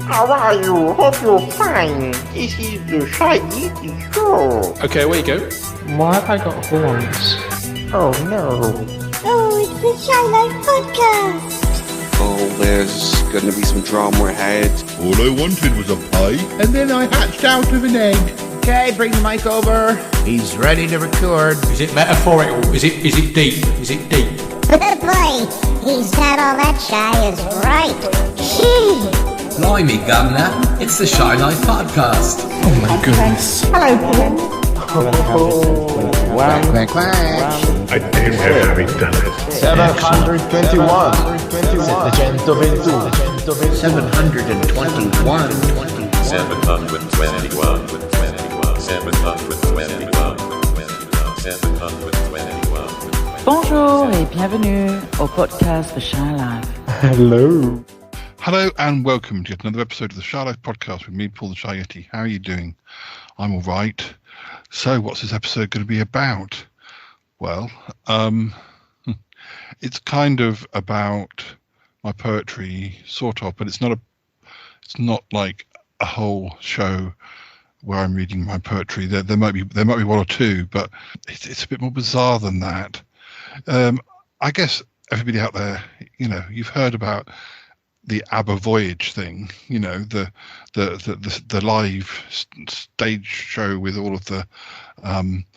How are you? Hope you're fine. This is the Shy Yeti Show. Okay, where you go? Why have I got horns? Oh no. Oh, it's the Shy Life Podcast. Oh, there's gonna be some drama ahead. All I wanted was a pie, and then I hatched out of an egg. Okay, bring the mic over. He's ready to record. Is it metaphorical? Is it deep? Is it deep? Boy, he's not all that shy is right. Blimey, Governor, it's the Shy Life Podcast. Oh my goodness. Hello, Ken. Quack, quack. I damn near having done it. 721. 721. 721. Bonjour et bienvenue au podcast The Shy Life. Hello. Hello and welcome to yet another episode of the Shy Life Podcast with me, Paul the Shy Yeti. How are you doing? I'm all right. So what's this episode going to be about? Well, it's kind of about my poetry, sort of, but it's not like a whole show where I'm reading my poetry. There might be one or two, but it's a bit more bizarre than that. I guess everybody out there, you've heard about the ABBA Voyage thing, the live stage show with all of the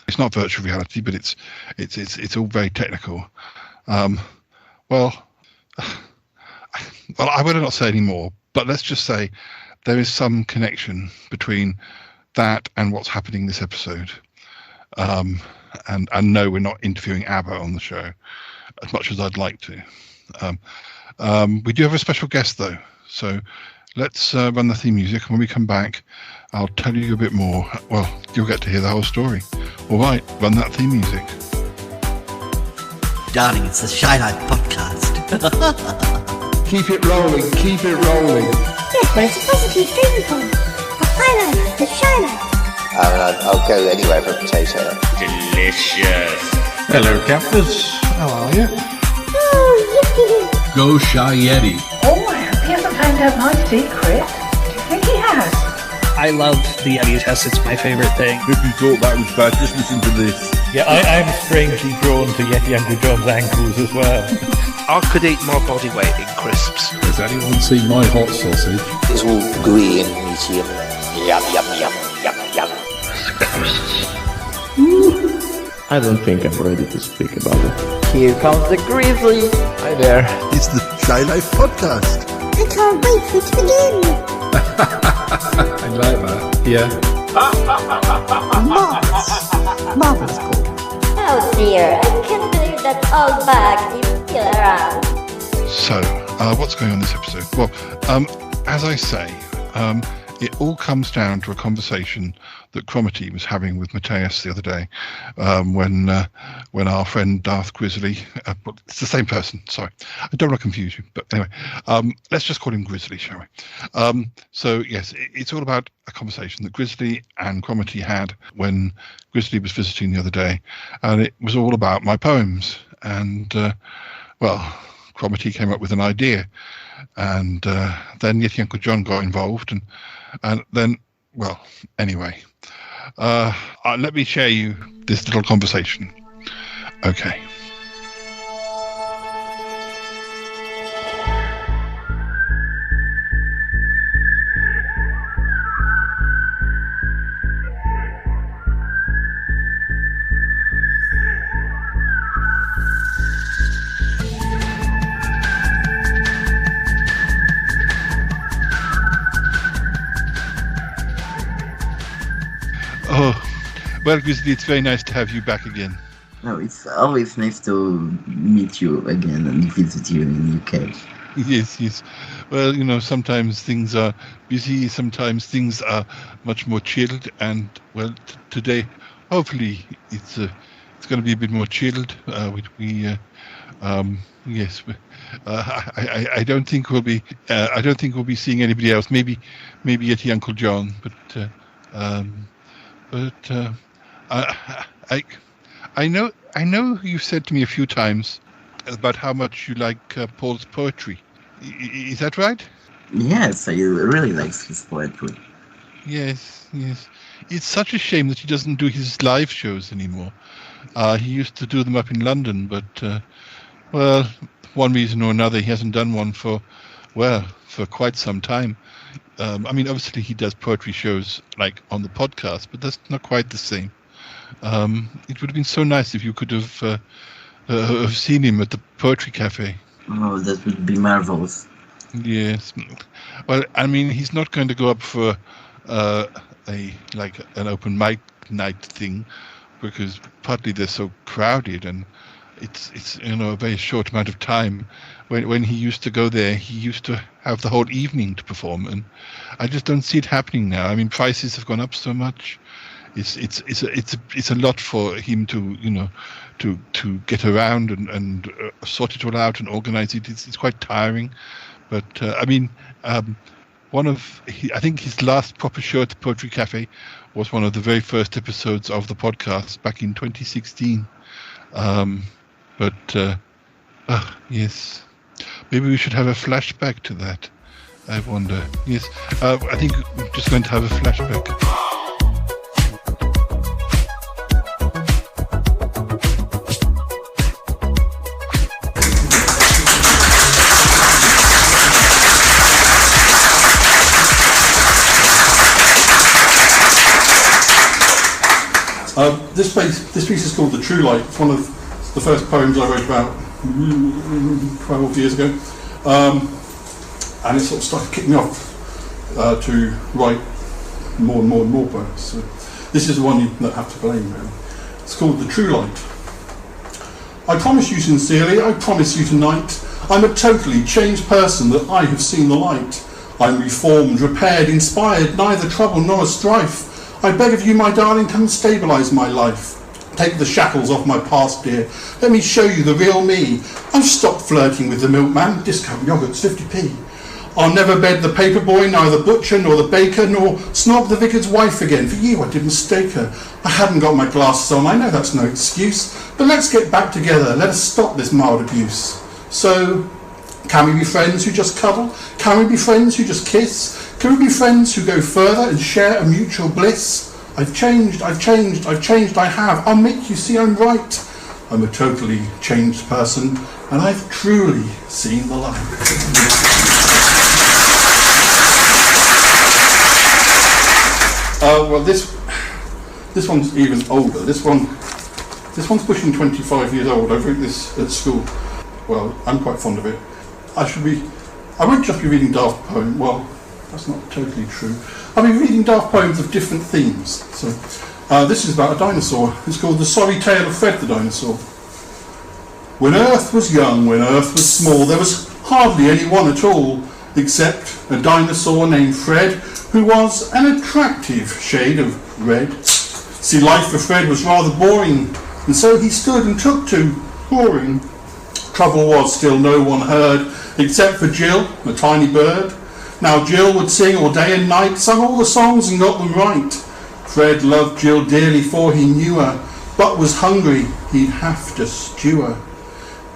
it's not virtual reality, but it's all very technical. Well, I would not say any more, but let's just say there is some connection between that and what's happening this episode. And no, we're not interviewing ABBA on the show as much as I'd like to. We do have a special guest though, so let's run the theme music, and when we come back I'll tell you a bit more. Well, you'll get to hear the whole story. All right, run that theme music. Darling, it's the Shy Life Podcast. Keep it rolling, keep it rolling. Yes, but it's a positive thing, Paul. The highlight, the Shy Life. I'll go anywhere for a potato. Delicious. Hello, campers. How are you? Oh, yippee. Go Shy Yeti. Oh, I hope he hasn't found out my secret. Do you think he has? I love the Yeti test. It's my favorite thing. If you thought that was bad, just listen to this. Yeah, I'm strangely drawn to Yeti Uncle John's ankles as well. I could eat my body weight in crisps. Has anyone seen my hot sausage? It's all gooey and meaty. Yum, yum, yum, yum, yum. I don't think I'm ready to speak about it. Here comes the grizzly. Hi there. It's the Shy Life Podcast. I can't wait for it to begin. I like that. Yeah. Marvelous, Paul. Oh dear, I can't believe that old bag is still around. So, what's going on this episode? Well, as I say, it all comes down to a conversation that Cromitty was having with Mateus the other day, when our friend Darth Grizzly, it's the same person, sorry, I don't want to confuse you, but anyway, let's just call him Grizzly, shall we? So yes, it's all about a conversation that Grizzly and Cromitty had when Grizzly was visiting the other day, and it was all about my poems, and Cromitty came up with an idea, and then Yeti Uncle John got involved, and then, well, anyway, let me share you this little conversation. Okay. Oh, well, Grizzly, it's very nice to have you back again. No, it's always nice to meet you again and visit you in the UK. Yes. Well, sometimes things are busy, sometimes things are much more chilled, and well, today, hopefully, it's going to be a bit more chilled. Yes. I don't think we'll be. I don't think we'll be seeing anybody else. Maybe Yeti Uncle John, but I know you've said to me a few times about how much you like Paul's poetry. Is that right? Yes, I really likes his poetry. Yes. It's such a shame that he doesn't do his live shows anymore. He used to do them up in London, but well, one reason or another, he hasn't done one for quite some time. I mean, obviously he does poetry shows like on the podcast, but that's not quite the same. It would have been so nice if you could have seen him at the Poetry Cafe. Oh, that would be marvelous. Yes. Well, I mean, he's not going to go up for an open mic night thing, because partly they're so crowded, and it's a very short amount of time. When he used to go there, he used to have the whole evening to perform, and I just don't see it happening now. I mean, prices have gone up so much. It's a lot for him to get around and sort it all out and organize it. It's quite tiring. But I mean, I think his last proper show at the Poetry Cafe was one of the very first episodes of the podcast back in 2016. Yes, maybe we should have a flashback to that. I wonder. Yes, I think we're just going to have a flashback. This piece is called The True Light. It's one of the first poems I wrote about 12 years ago. And it sort of started kicking me off to write more and more poems. So this is the one you have to blame, really. It's called The True Light. I promise you sincerely, I promise you tonight, I'm a totally changed person, that I have seen the light. I'm reformed, repaired, inspired, neither trouble nor a strife. I beg of you, my darling, come stabilise my life. Take the shackles off my past, dear. Let me show you the real me. I've stopped flirting with the milkman. Discount yogurt's 50p. I'll never bed the paper boy, neither butcher nor the baker, nor snob the vicar's wife again. For you, I did mistake her. I hadn't got my glasses on. I know that's no excuse. But let's get back together. Let us stop this mild abuse. So, can we be friends who just cuddle? Can we be friends who just kiss? Can we be friends who go further and share a mutual bliss? I've changed, I have. I'll make you see I'm right. I'm a totally changed person, and I've truly seen the light. Well, this one's even older. This one's pushing 25 years old. I wrote this at school. Well, I'm quite fond of it. I won't just be reading daft poems. Well, that's not totally true. I'll be reading daft poems of different themes. So, this is about a dinosaur. It's called The Sorry Tale of Fred the Dinosaur. When Earth was young, when Earth was small, there was hardly anyone at all, except a dinosaur named Fred, who was an attractive shade of red. See, life for Fred was rather boring, and so he stood and took to roaring. Trouble was still no one heard, except for Jill, a tiny bird. Now Jill would sing all day and night, sung all the songs and got them right. Fred loved Jill dearly, for he knew her, but was hungry, he'd have to stew her.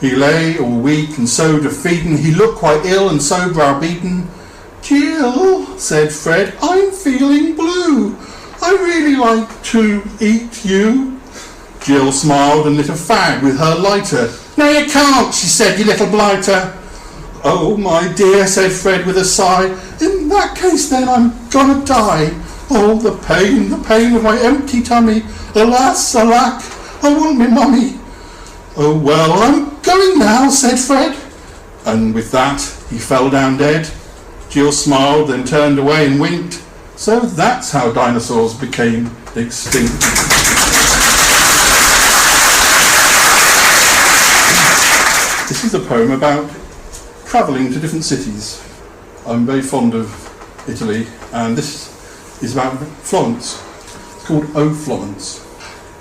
He lay all weak and so defeaten, he looked quite ill and so browbeaten. Jill, said Fred, I'm feeling blue. I really like to eat you. Jill smiled and lit a fag with her lighter. No, you can't, she said, you little blighter. Oh, my dear, said Fred with a sigh. In that case, then, I'm gonna die. Oh, the pain of my empty tummy. Alas, alack, I want me mummy. Oh, well, I'm going now, said Fred. And with that, he fell down dead. Jill smiled, then turned away and winked. So that's how dinosaurs became extinct. This is a poem about travelling to different cities. I'm very fond of Italy, and this is about Florence. It's called Oh Florence.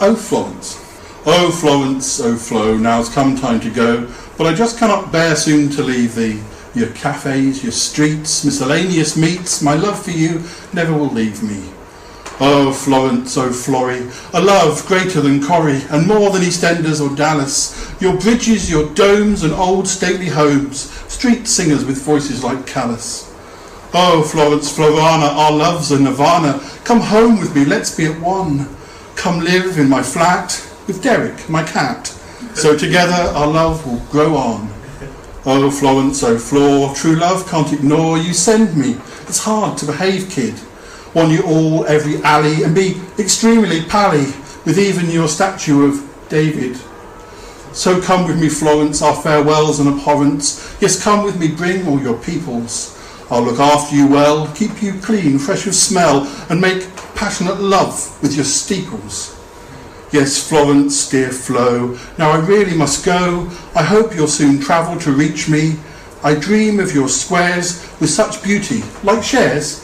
Oh Florence. Oh Florence, oh Flo, now's come time to go, but I just cannot bear soon to leave thee. Your cafes, your streets, miscellaneous meats, my love for you never will leave me. Oh Florence, oh Flory, a love greater than Corrie, and more than EastEnders or Dallas. Your bridges, your domes and old stately homes, street singers with voices like Callas. Oh, Florence, Florana, our love's a nirvana. Come home with me, let's be at one. Come live in my flat with Derek, my cat. So together our love will grow on. Oh, Florence, oh, Flor, true love can't ignore. You send me. It's hard to behave, kid. Want you all, every alley, and be extremely pally with even your statue of David. So come with me, Florence, our farewells and abhorrence. Yes, come with me, bring all your peoples. I'll look after you well, keep you clean, fresh of smell, and make passionate love with your steeples. Yes, Florence, dear Flo, now I really must go. I hope you'll soon travel to reach me. I dream of your squares with such beauty, like shares.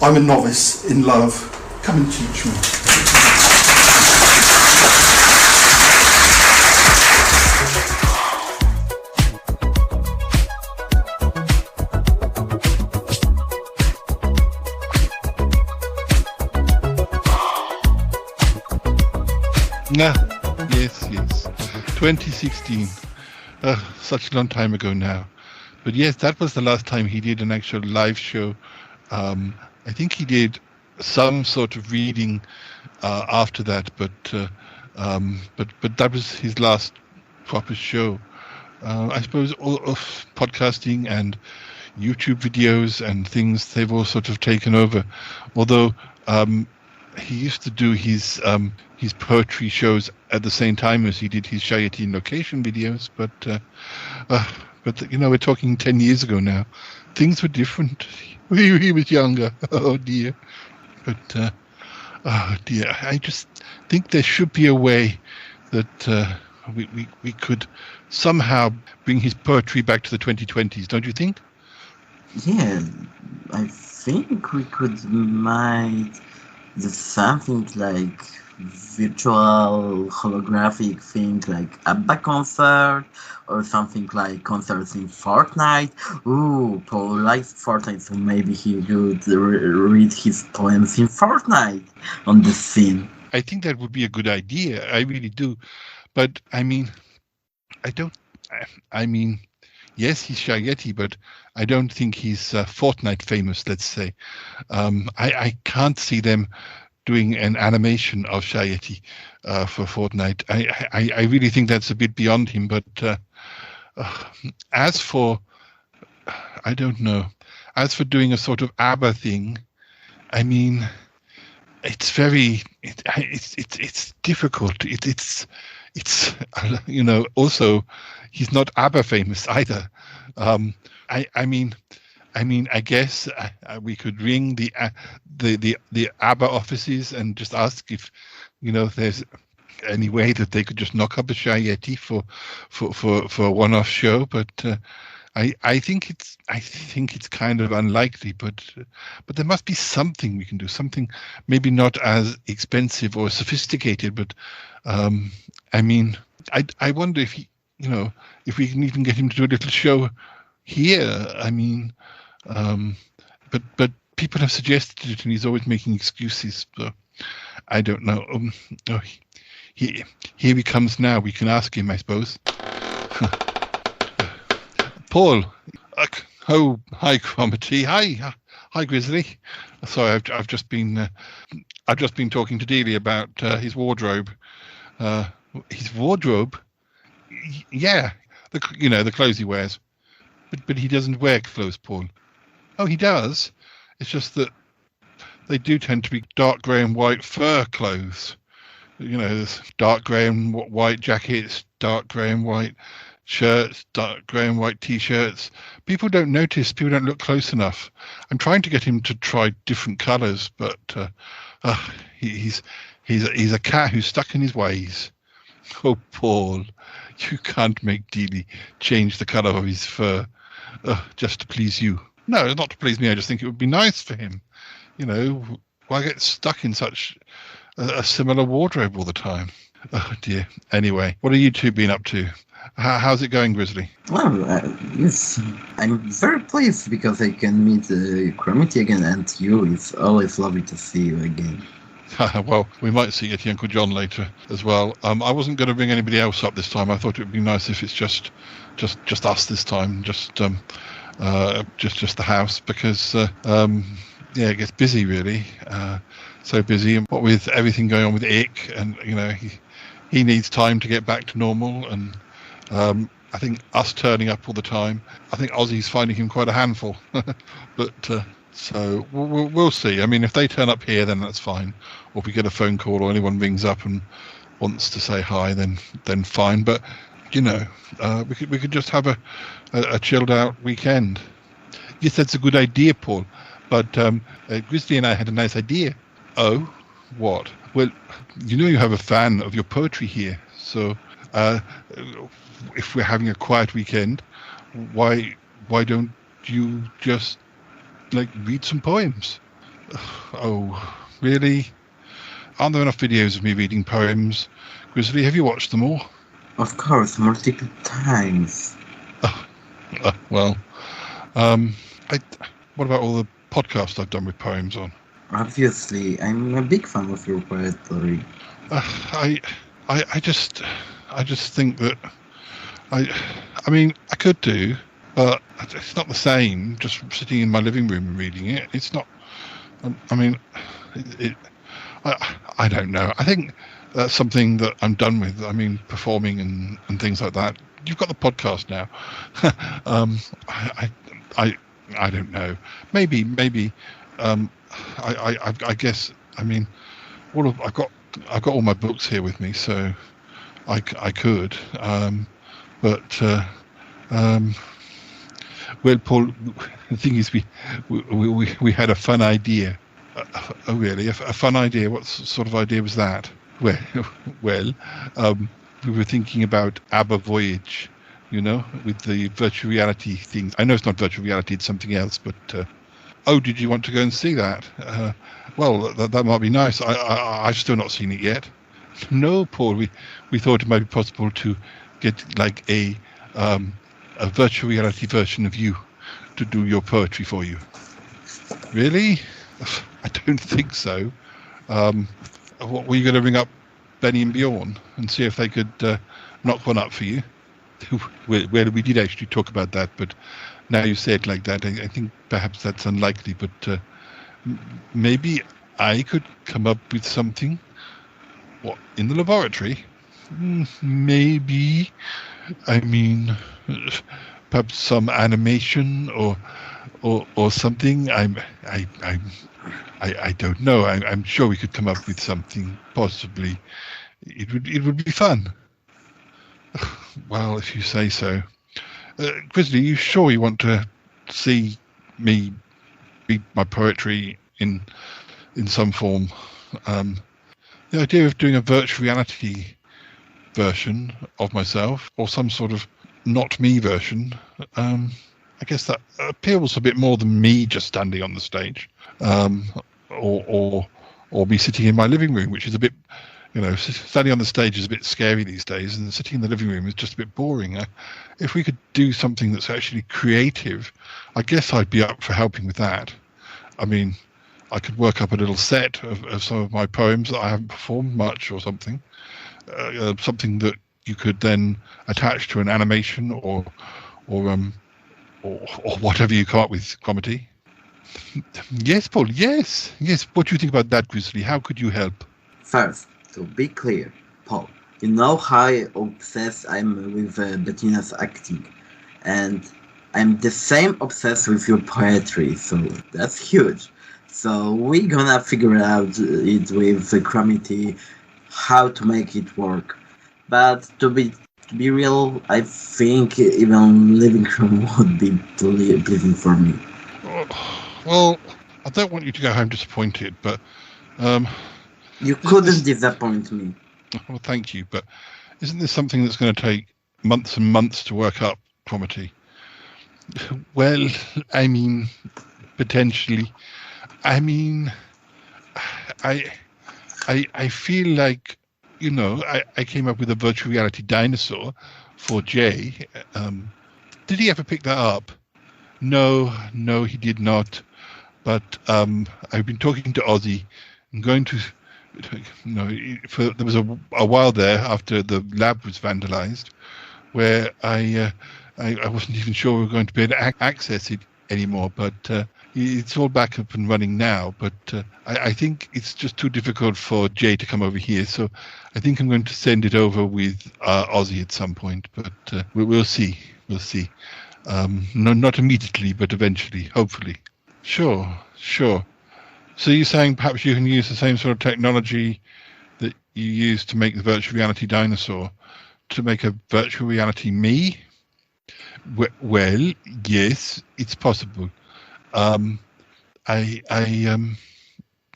I'm a novice in love. Come and teach me. Yes. 2016. Such a long time ago now. But yes, that was the last time he did an actual live show. I think he did some sort of reading after that, but that was his last proper show. I suppose all of podcasting and YouTube videos and things, they've all sort of taken over. Although he used to do his poetry shows at the same time as he did his Yeti location videos, but we're talking 10 years ago now. Things were different. He was younger. Oh dear. But oh dear. I just think there should be a way that we could somehow bring his poetry back to the 2020s. Don't you think? Yeah, I think we could make something like virtual holographic thing like ABBA concert or something like concerts in Fortnite. Ooh, Paul likes Fortnite, so maybe he would read his poems in Fortnite on the scene. I think that would be a good idea. I really do. But I mean, yes, he's Yeti, but I don't think he's Fortnite famous, let's say. I can't see them doing an animation of Yeti for Fortnite. I really think that's a bit beyond him. But as for, I don't know, as for doing a sort of ABBA thing, I mean, it's very, it's difficult. It's also, he's not ABBA famous either. I guess we could ring the ABBA offices and just ask if there's any way that they could just knock up a Yeti for a one-off show. But I think it's kind of unlikely. But there must be something we can do. Something maybe not as expensive or sophisticated. But I wonder if if we can even get him to do a little show here. But people have suggested it, and he's always making excuses. So I don't know. Here he comes now. We can ask him, I suppose. Paul. Oh, hi, Cromitty. Hi, Grizzly. Sorry, I've just been talking to Dealey about his wardrobe. His wardrobe. Yeah, the clothes he wears. But he doesn't wear clothes, Paul. Oh, he does. It's just that they do tend to be dark grey and white fur clothes. There's dark grey and white jackets, dark grey and white shirts, dark grey and white T-shirts. People don't notice. People don't look close enough. I'm trying to get him to try different colours, but he's a cat who's stuck in his ways. Oh, Paul, you can't make Dealey change the colour of his fur just to please you. No, not to please me. I just think it would be nice for him. Why get stuck in such a similar wardrobe all the time? Oh, dear. Anyway, what have you two been up to? How's it going, Grizzly? Well, yes, I'm very pleased because I can meet Cromitty again, and you. It's always lovely to see you again. Well, we might see Yeti Uncle John later as well. I wasn't going to bring anybody else up this time. I thought it would be nice if it's just us this time. Just just the house, because it gets busy really, so busy, and what with everything going on with Ick, and he needs time to get back to normal, and I think us turning up all the time, I think Ozzy's finding him quite a handful. But so we'll see. I mean, if they turn up here, then that's fine. Or if we get a phone call or anyone rings up and wants to say hi, then fine. But we could just have a chilled out weekend. Yes, that's a good idea, Paul. But Grizzly and I had a nice idea. Oh, what? Well, you have a fan of your poetry here, so if we're having a quiet weekend, why don't you just read some poems? Oh, really? Aren't there enough videos of me reading poems? Grizzly, have you watched them all? Of course, multiple times. Well, what about all the podcasts I've done with poems on? Obviously, I'm a big fan of your poetry. I just think that I mean, I could do, but it's not the same. Just sitting in my living room and reading it, it's not. I mean, I don't know. I think that's something that I'm done with. I mean, performing and things like that. You've got the podcast now. I don't know. Maybe. I guess. I mean, I've got all my books here with me, so I could. But well, Paul, the thing is, we had a fun idea. Oh, really? A fun idea? What sort of idea was that? Well, we were thinking about ABBA Voyage, with the virtual reality thing. I know it's not virtual reality; it's something else. But did you want to go and see that? Well, that might be nice. I've still not seen it yet. No, Paul. We thought it might be possible to get a virtual reality version of you to do your poetry for you. Really? I don't think so. What were you going to ring up Benny and Bjorn and see if they could knock one up for you? Well, we did actually talk about that, but now you say it like that, I think perhaps that's unlikely. But maybe I could come up with something. What, in the laboratory? Maybe. I mean, perhaps some animation or something. I don't know. I'm sure we could come up with something. Possibly, it would be fun. Well, if you say so. Grizzly, you sure you want to see me read my poetry in some form? The idea of doing a virtual reality version of myself, or some sort of not me version, I guess that appeals a bit more than me just standing on the stage, or me sitting in my living room, which is a bit, standing on the stage is a bit scary these days, and sitting in the living room is just a bit boring. If we could do something that's actually creative, I guess I'd be up for helping with that. I mean, I could work up a little set of some of my poems that I haven't performed much, or something. Something that you could then attach to an animation or whatever you come up with, Cromitty. Yes, Paul. Yes. What do you think about that, Grizzly? How could you help? First, to be clear, Paul, you know how obsessed I'm with Bettina's acting, and I'm the same obsessed with your poetry, so that's huge. So we're gonna figure out it with Cromitty how to make it work. But to be real, I think even living room would be pleasing for me. Well, I don't want you to go home disappointed, but you couldn't disappoint me. Well, thank you, but isn't this something that's going to take months and months to work up, Cromitty? Well, I mean, potentially. I mean, I feel like, I came up with a virtual reality dinosaur for Jay. Did he ever pick that up? No, he did not. But I've been talking to Ozzy. I'm going to, there was a while there after the lab was vandalized, where I I wasn't even sure we were going to be able to access it anymore, but it's all back up and running now. But I think it's just too difficult for Jay to come over here, so I think I'm going to send it over with Ozzy at some point. But we'll see. We'll see. No, not immediately, but eventually, hopefully. Sure. So you're saying perhaps you can use the same sort of technology that you used to make the virtual reality dinosaur to make a virtual reality me? Well, yes, it's possible.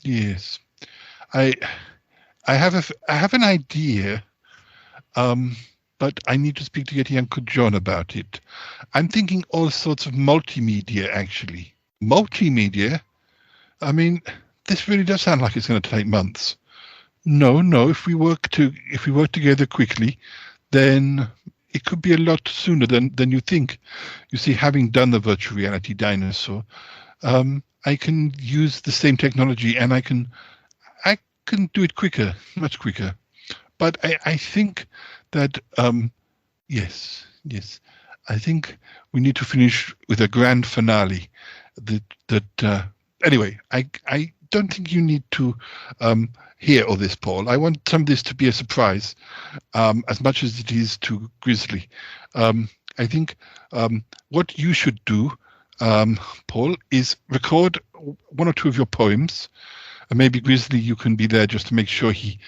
Yes, I have an idea, but I need to speak to Yeti Uncle John about it. I'm thinking all sorts of multimedia, actually. Multimedia? I mean, this really does sound like it's going to take months. No, if we work together quickly, then it could be a lot sooner than you think. You see, having done the virtual reality dinosaur, I can use the same technology and I can do it quicker, much quicker. But I think that yes, I think we need to finish with a grand finale. Anyway, I don't think you need to hear all this, Paul. I want some of this to be a surprise, as much as it is to Grizzly. I think what you should do, Paul, is record one or two of your poems, and maybe Grizzly, you can be there just to make sure he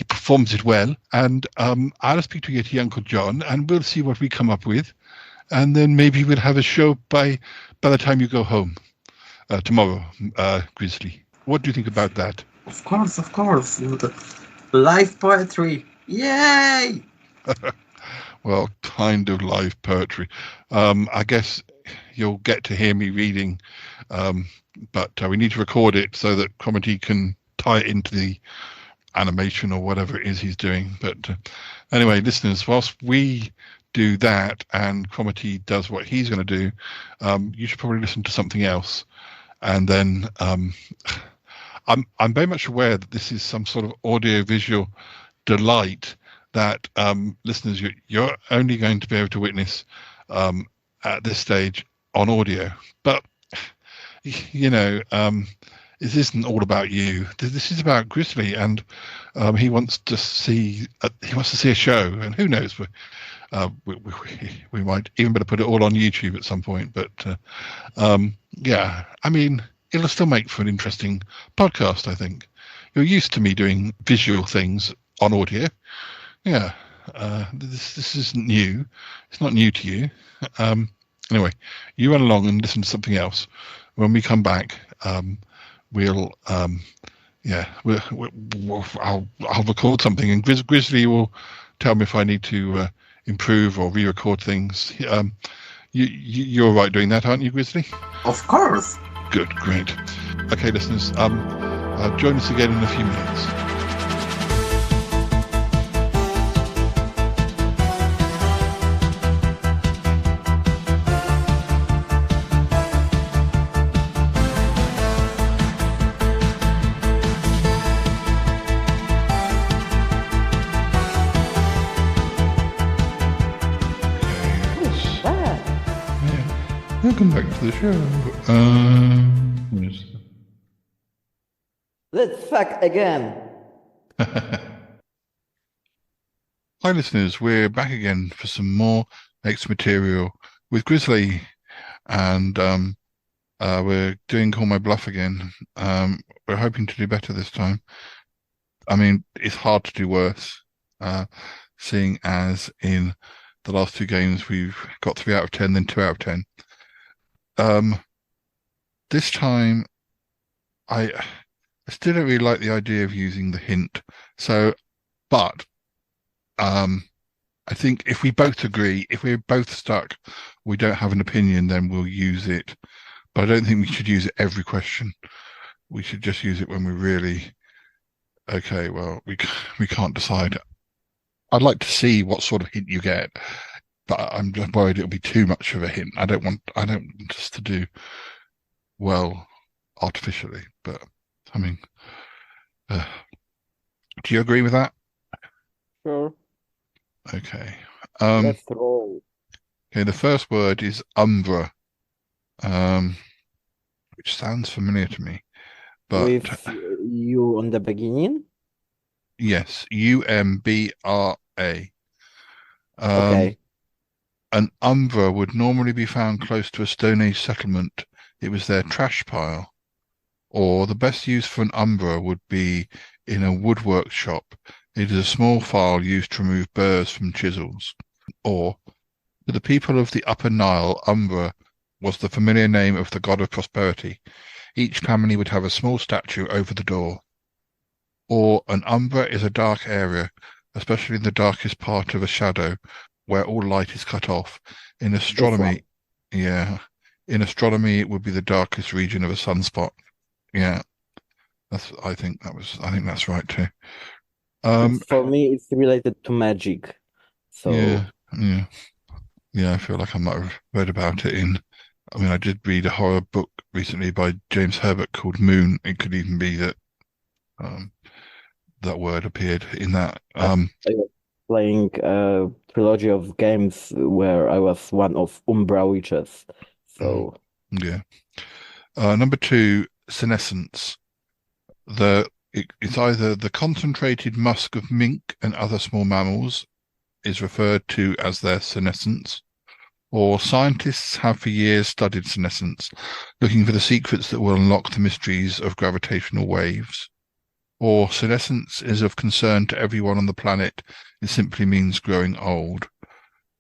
performs it well. And I'll speak to Yeti Uncle John, and we'll see what we come up with, and then maybe we'll have a show by the time you go home tomorrow, Grizzly. What do you think about that? Of course. Live poetry. Yay! Well, kind of live poetry. I guess you'll get to hear me reading, but we need to record it so that Comedy can tie it into the animation or whatever it is he's doing. But anyway, listeners, whilst we do that and Comedy does what he's going to do, you should probably listen to something else. And then I'm very much aware that this is some sort of audio-visual delight that listeners, you're only going to be able to witness at this stage on audio. But this isn't all about you. This is about Grizzly, and he wants to see a show. And who knows, we might even better put it all on YouTube at some point. But yeah, I mean, it'll still make for an interesting podcast, I think. You're used to me doing visual things on audio. Yeah, this isn't new. It's not new to you. Anyway, you run along and listen to something else. When we come back, I'll record something, and Grizzly will tell me if I need to improve or re-record things. You're all right doing that, aren't you, Grizzly? Of course. Good, great. Okay, listeners, join us again in a few minutes. Welcome back to the show. Let's fuck again. Hi, listeners. We're back again for some more extra material with Grizzly, and we're doing Call My Bluff again. We're hoping to do better this time. I mean, it's hard to do worse, seeing as in the last two games we've got 3 out of 10, then 2 out of 10. This time, I still don't really like the idea of using the hint. But I think if we both agree, if we're both stuck, we don't have an opinion, then we'll use it. But I don't think we should use it every question. We should just use it when we're really okay. Well, we can't decide. I'd like to see what sort of hint you get, but I'm just worried it'll be too much of a hint. I don't want us to do well artificially. But I mean, do you agree with that? Sure. Okay. Let's roll. Okay, the first word is umbra, which sounds familiar to me. But with U on the beginning? Yes, UMBRA. Okay. An umbra would normally be found close to a Stone Age settlement. It was their trash pile. Or the best use for an umbra would be in a woodwork shop. It is a small file used to remove burrs from chisels. Or, to the people of the Upper Nile, umbra was the familiar name of the god of prosperity. Each family would have a small statue over the door. Or an umbra is a dark area, especially in the darkest part of a shadow, where all light is cut off. In astronomy, in astronomy, it would be the darkest region of a sunspot. Yeah, I think that's right too. For me, it's related to magic. So yeah. I feel like I might have read about it I did read a horror book recently by James Herbert called Moon. It could even be that that word appeared in that. I was playing a trilogy of games where I was one of Umbra witches. So number 2, senescence. It's either the concentrated musk of mink and other small mammals is referred to as their senescence, or scientists have for years studied senescence, looking for the secrets that will unlock the mysteries of gravitational waves. Or senescence is of concern to everyone on the planet. It simply means growing old.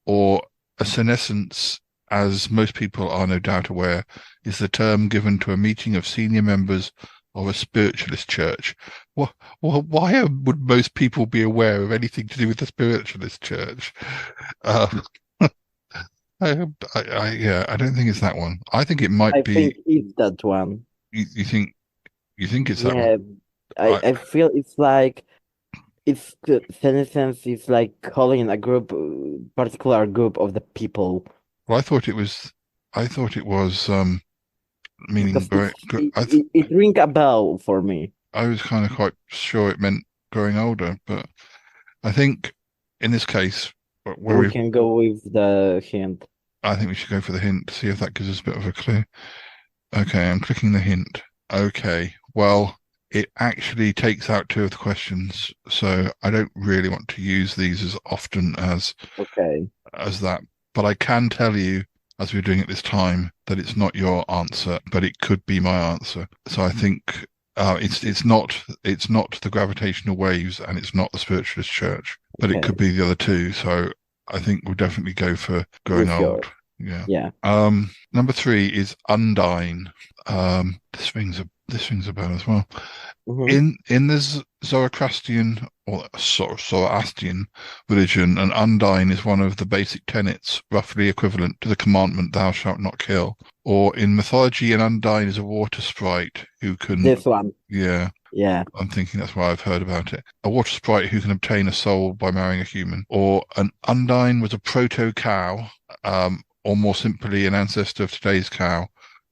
Or a senescence, as most people are no doubt aware, is the term given to a meeting of senior members of a spiritualist church. Well, why would most people be aware of anything to do with the spiritualist church? I don't think it's that one. I think it might be. I think it's that one. You think it's that one? I feel it's like senescence is like calling a particular group of the people. Well, I thought it was meaning it ring a bell for me. I was kind of quite sure it meant growing older, but I think in this case we can go with the hint. I think we should go for the hint to see if that gives us a bit of a clue. Okay, I'm clicking the hint. Okay, well, it actually takes out 2 of the questions, so I don't really want to use these as often as that. But I can tell you, as we're doing it this time, that it's not your answer, but it could be my answer. So I think it's not the gravitational waves, and it's not the spiritualist church, but it could be the other 2. So I think we'll definitely go for growing old. Yeah. Number 3 is undine. This rings a bell as well. In the Zoroastrian or Zoroastrian religion, an undine is one of the basic tenets, roughly equivalent to the commandment "Thou shalt not kill." Or in mythology, an undine is a water sprite who can. This one. Yeah. I'm thinking that's why I've heard about it. A water sprite who can obtain a soul by marrying a human. Or an undine was a proto-cow, or more simply, an ancestor of today's cow,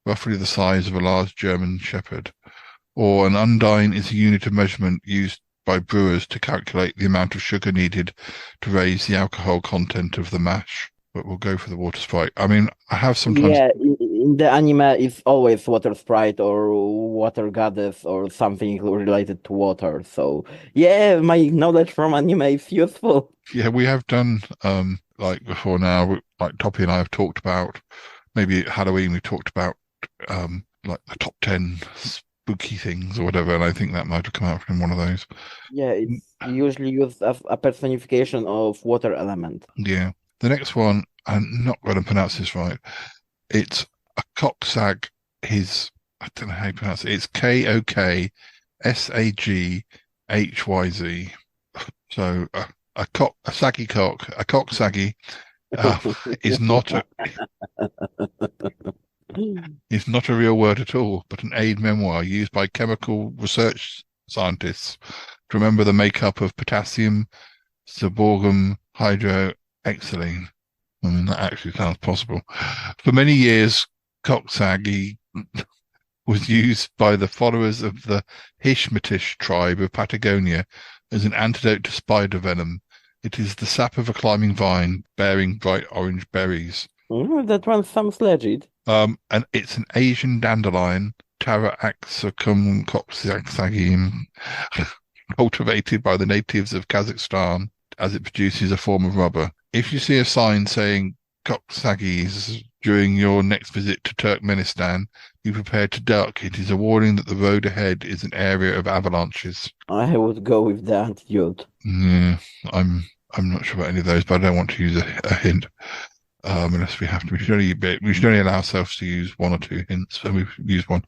roughly the size of a large German shepherd. Or an undine is a unit of measurement used by brewers to calculate the amount of sugar needed to raise the alcohol content of the mash. But we'll go for the water sprite. I have sometimes... Yeah, in the anime, it's always water sprite or water goddess or something related to water. So, my knowledge from anime is useful. Yeah, we have done, like before now, like Toppy and I have talked about, maybe at Halloween we talked about, like the top 10 spooky things or whatever, and I think that might have come out from one of those. Yeah, it's usually used as a personification of water element. Yeah. The next one, I'm not going to pronounce this right. It's a cocksag. I don't know how you pronounce it. It's KOKSAGHYZ. So a saggy cock, a cocksaggy is not a real word at all, but an aid memoir used by chemical research scientists to remember the makeup of potassium, seborgum, hydroxylene. That actually sounds possible. For many years, cocksaggy was used by the followers of the Hishmatish tribe of Patagonia as an antidote to spider venom. It is the sap of a climbing vine bearing bright orange berries. That one sounds legit. And it's an Asian dandelion, Tara axicum coxsacum, cultivated by the natives of Kazakhstan as it produces a form of rubber. If you see a sign saying coxsackies during your next visit to Turkmenistan, be prepared to duck. It is a warning that the road ahead is an area of avalanches. I would go with the antidote. Yeah, I'm not sure about any of those, but I don't want to use a hint. Unless we have to. We should only allow ourselves to use one or two hints, so we've used one.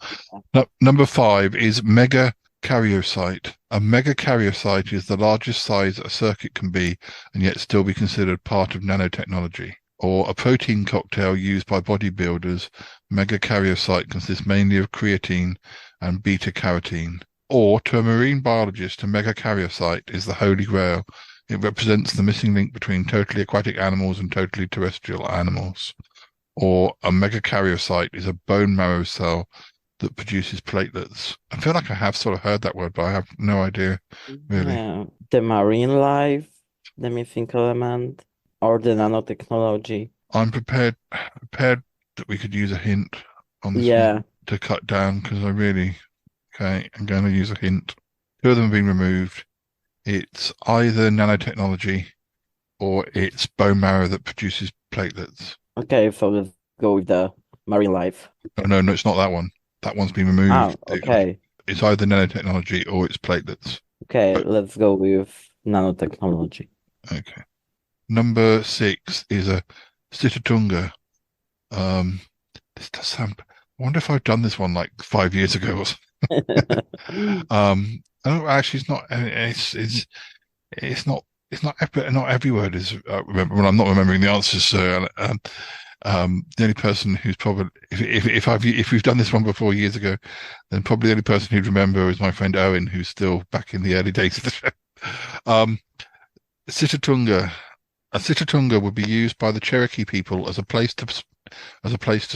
Number 5 is mega karyocyte. A mega karyocyte is the largest size a circuit can be, and yet still be considered part of nanotechnology. Or a protein cocktail used by bodybuilders. Mega karyocyte consists mainly of creatine and beta carotene. Or to a marine biologist, a mega karyocyte is the holy grail. It represents the missing link between totally aquatic animals and totally terrestrial animals. Or a megakaryocyte is a bone marrow cell that produces platelets. I feel like I have sort of heard that word, but I have no idea, really. Yeah. The marine life, the missing element, or the nanotechnology. I'm prepared that we could use a hint on this one to cut down, because I'm going to use a hint. 2 of them have been removed. It's either nanotechnology or it's bone marrow that produces platelets. Okay, so let's go with the marine life. No, it's not that one. That one's been removed. Ah, okay. It's either nanotechnology or it's platelets. Okay, let's go with nanotechnology. Okay. Number 6 is a Sitatunga. This does sound. I wonder if I've done this one like 5 years ago or something. Oh, actually, it's not. It's not. Not every word is. Well, I'm not remembering the answers. So, the only person who's probably, if we've done this one before years ago, then probably the only person who'd remember is my friend Owen, who's still back in the early days of the show. Sitatunga. A Sitatunga would be used by the Cherokee people as a place to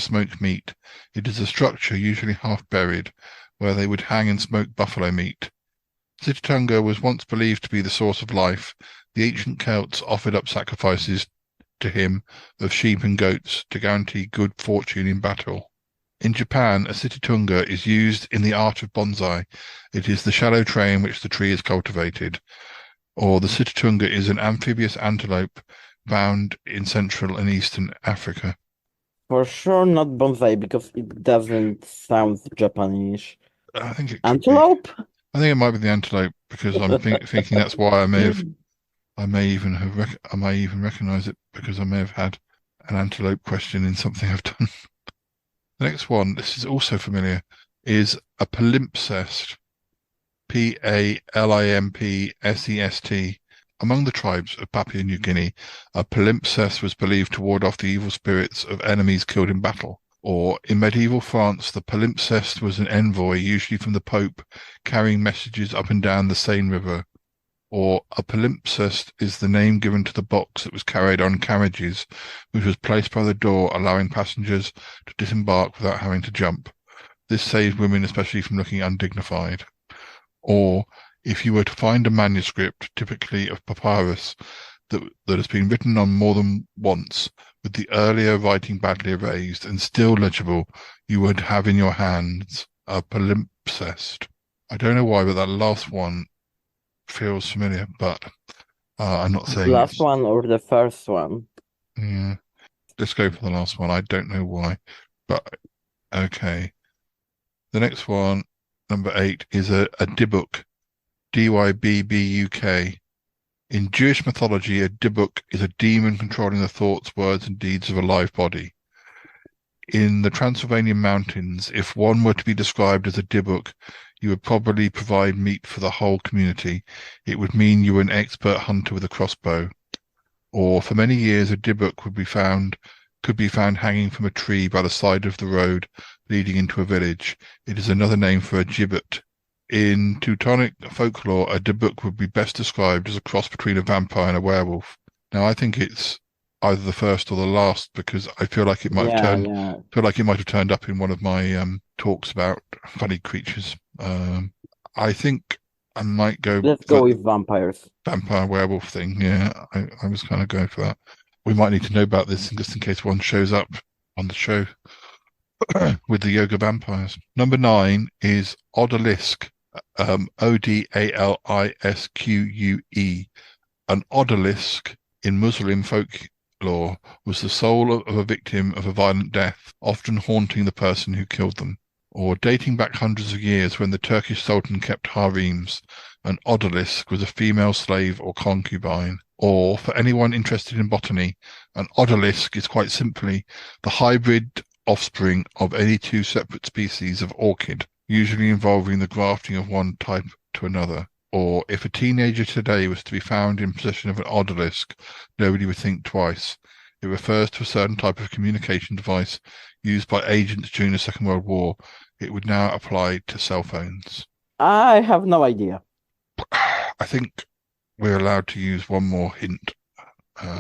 smoke meat. It is a structure, usually half buried, where they would hang and smoke buffalo meat. Sitatunga was once believed to be the source of life. The ancient Celts offered up sacrifices to him of sheep and goats to guarantee good fortune in battle. In Japan, a Sitatunga is used in the art of bonsai. It is the shallow tray in which the tree is cultivated. Or the Sitatunga is an amphibious antelope found in Central and Eastern Africa. For sure not bonsai, because it doesn't sound Japanese. I think it could Antelope? I think it might be the antelope, because I'm thinking that's why I may even recognize it, because I may have had an antelope question in something I've done. The next one, this is also familiar, is a palimpsest. Palimpsest. Among the tribes of Papua New Guinea, a palimpsest was believed to ward off the evil spirits of enemies killed in battle. Or, in medieval France, the palimpsest was an envoy, usually from the Pope, carrying messages up and down the Seine River. Or, a palimpsest is the name given to the box that was carried on carriages, which was placed by the door, allowing passengers to disembark without having to jump. This saved women especially from looking undignified. Or, if you were to find a manuscript, typically of papyrus, that has been written on more than once, with the earlier writing badly erased and still legible, you would have in your hands a palimpsest. I don't know why, but that last one feels familiar, but I'm not saying the last one or the first one. Yeah, let's go for the last one. I don't know why, but okay. The next one, number 8, is a Dybbuk, Dybbuk. In Jewish mythology, a Dybbuk is a demon controlling the thoughts, words, and deeds of a live body. In the Transylvanian mountains, if one were to be described as a Dybbuk, you would probably provide meat for the whole community. It would mean you were an expert hunter with a crossbow. Or, for many years, a Dybbuk could be found hanging from a tree by the side of the road leading into a village. It is another name for a gibbet. In Teutonic folklore, a Dybbuk would be best described as a cross between a vampire and a werewolf. Now, I think it's either the first or the last, because I feel like it might have turned up in one of my talks about funny creatures. I think I might go. Let's go with vampires. Vampire werewolf thing. Yeah, I was kind of going for that. We might need to know about this just in case one shows up on the show with the yoga vampires. Number 9 is Odalisque. Odalisque. An odalisque in Muslim folklore was the soul of a victim of a violent death, often haunting the person who killed them. Or dating back hundreds of years when the Turkish Sultan kept harems, an odalisque was a female slave or concubine. Or, for anyone interested in botany, an odalisque is quite simply the hybrid offspring of any two separate species of orchid, usually involving the grafting of one type to another. Or, if a teenager today was to be found in possession of an odalisque, nobody would think twice. It refers to a certain type of communication device used by agents during the Second World War. It would now apply to cell phones. I have no idea. I think we're allowed to use one more hint.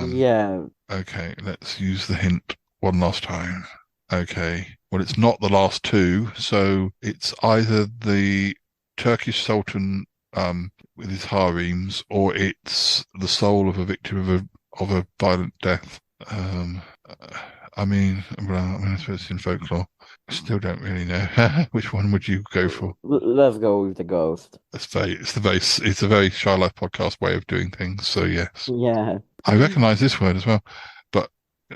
Yeah. Okay, let's use the hint one last time. Okay. Well, it's not the last two, so it's either the Turkish Sultan with his harems, or it's the soul of a victim of a violent death. I mean, I suppose it's in folklore. I still don't really know. Which one would you go for? Let's go with the ghost. It's a very Shy Life podcast way of doing things. So yes. Yeah. I recognise this word as well, but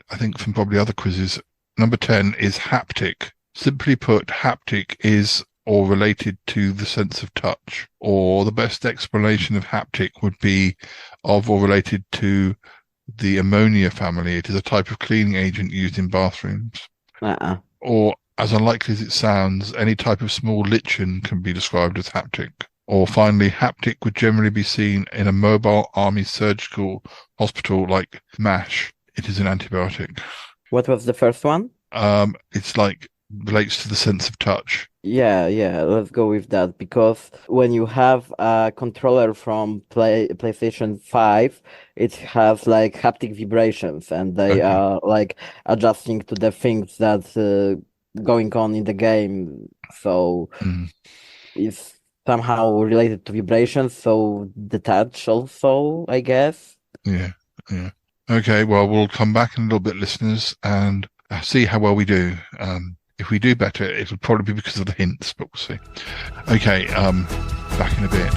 I think from probably other quizzes. Number 10 is haptic. Simply put, haptic is or related to the sense of touch. Or the best explanation of haptic would be of or related to the ammonia family. It is a type of cleaning agent used in bathrooms. Or, as unlikely as it sounds, any type of small lichen can be described as haptic. Or finally, haptic would generally be seen in a mobile army surgical hospital like MASH. It is an antibiotic. What was the first one? It's like relates to the sense of touch. Yeah, let's go with that, because when you have a controller from PlayStation 5, it has like haptic vibrations, and they are like adjusting to the things that's going on in the game. So it's somehow related to vibrations, so the touch also, I guess. Yeah. Okay, well, we'll come back in a little bit, listeners, and see how well we do. If we do better, it'll probably be because of the hints, but we'll see. Okay, back in a bit.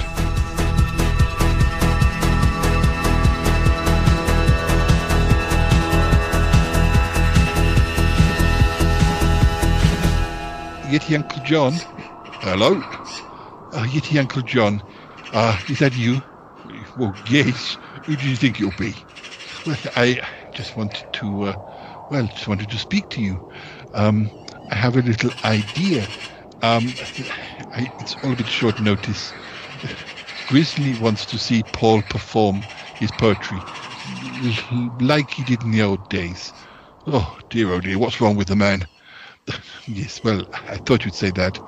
Yeti Uncle John? Hello? Yeti Uncle John, is that you? Well, yes. Who do you think you'll be? Well, I just wanted to speak to you. I have a little idea. It's all a bit short notice. Grizzly wants to see Paul perform his poetry, like he did in the old days. Oh dear, what's wrong with the man? Yes, well, I thought you'd say that,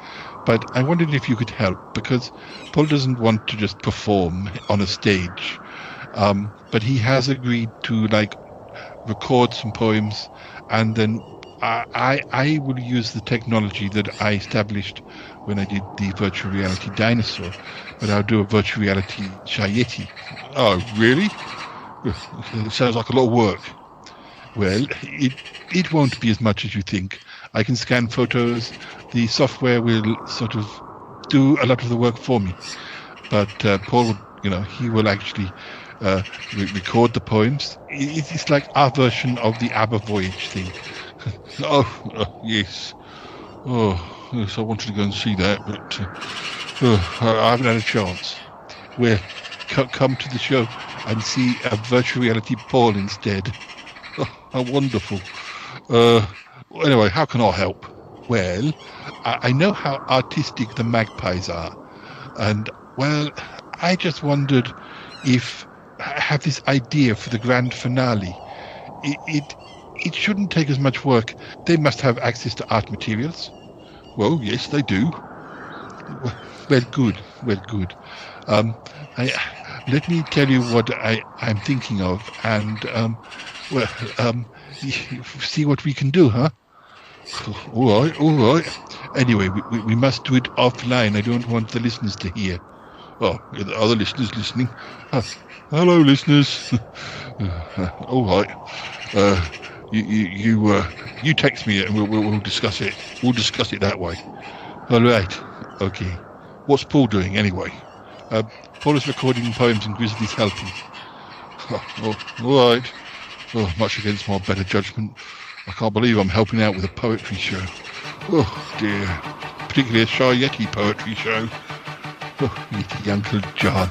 but I wondered if you could help, because Paul doesn't want to just perform on a stage, but he has agreed to record some poems, and then I will use the technology that I established when I did the virtual reality dinosaur, but I'll do a virtual reality Yeti. Oh, really? It sounds like a lot of work. Well, it won't be as much as you think. I can scan photos. The software will sort of do a lot of the work for me. But Paul, he will actually record the poems. It's like our version of the ABBA Voyage thing. Oh, yes. Oh, yes, I wanted to go and see that, but I haven't had a chance. Well, come to the show and see a virtual reality Paul instead. Oh, how wonderful. Anyway, how can I help? Well, I know how artistic the magpies are. And, well, I just wondered if I have this idea for the grand finale. It shouldn't take as much work. They must have access to art materials. Well, yes, they do. Well, good. Let me tell you what I'm thinking of, and see what we can do, huh? All right. Anyway, we must do it offline. I don't want the listeners to hear. Oh, are the listeners listening? Hello, listeners. All right. You text me and we'll discuss it. We'll discuss it that way. All right. Okay. What's Paul doing anyway? Paul is recording poems and Grizzly's helping. Oh, all right. Oh, much against my better judgment. I can't believe I'm helping out with a poetry show. Oh dear. Particularly a Shy Yeti poetry show. Oh, Yeti Uncle John.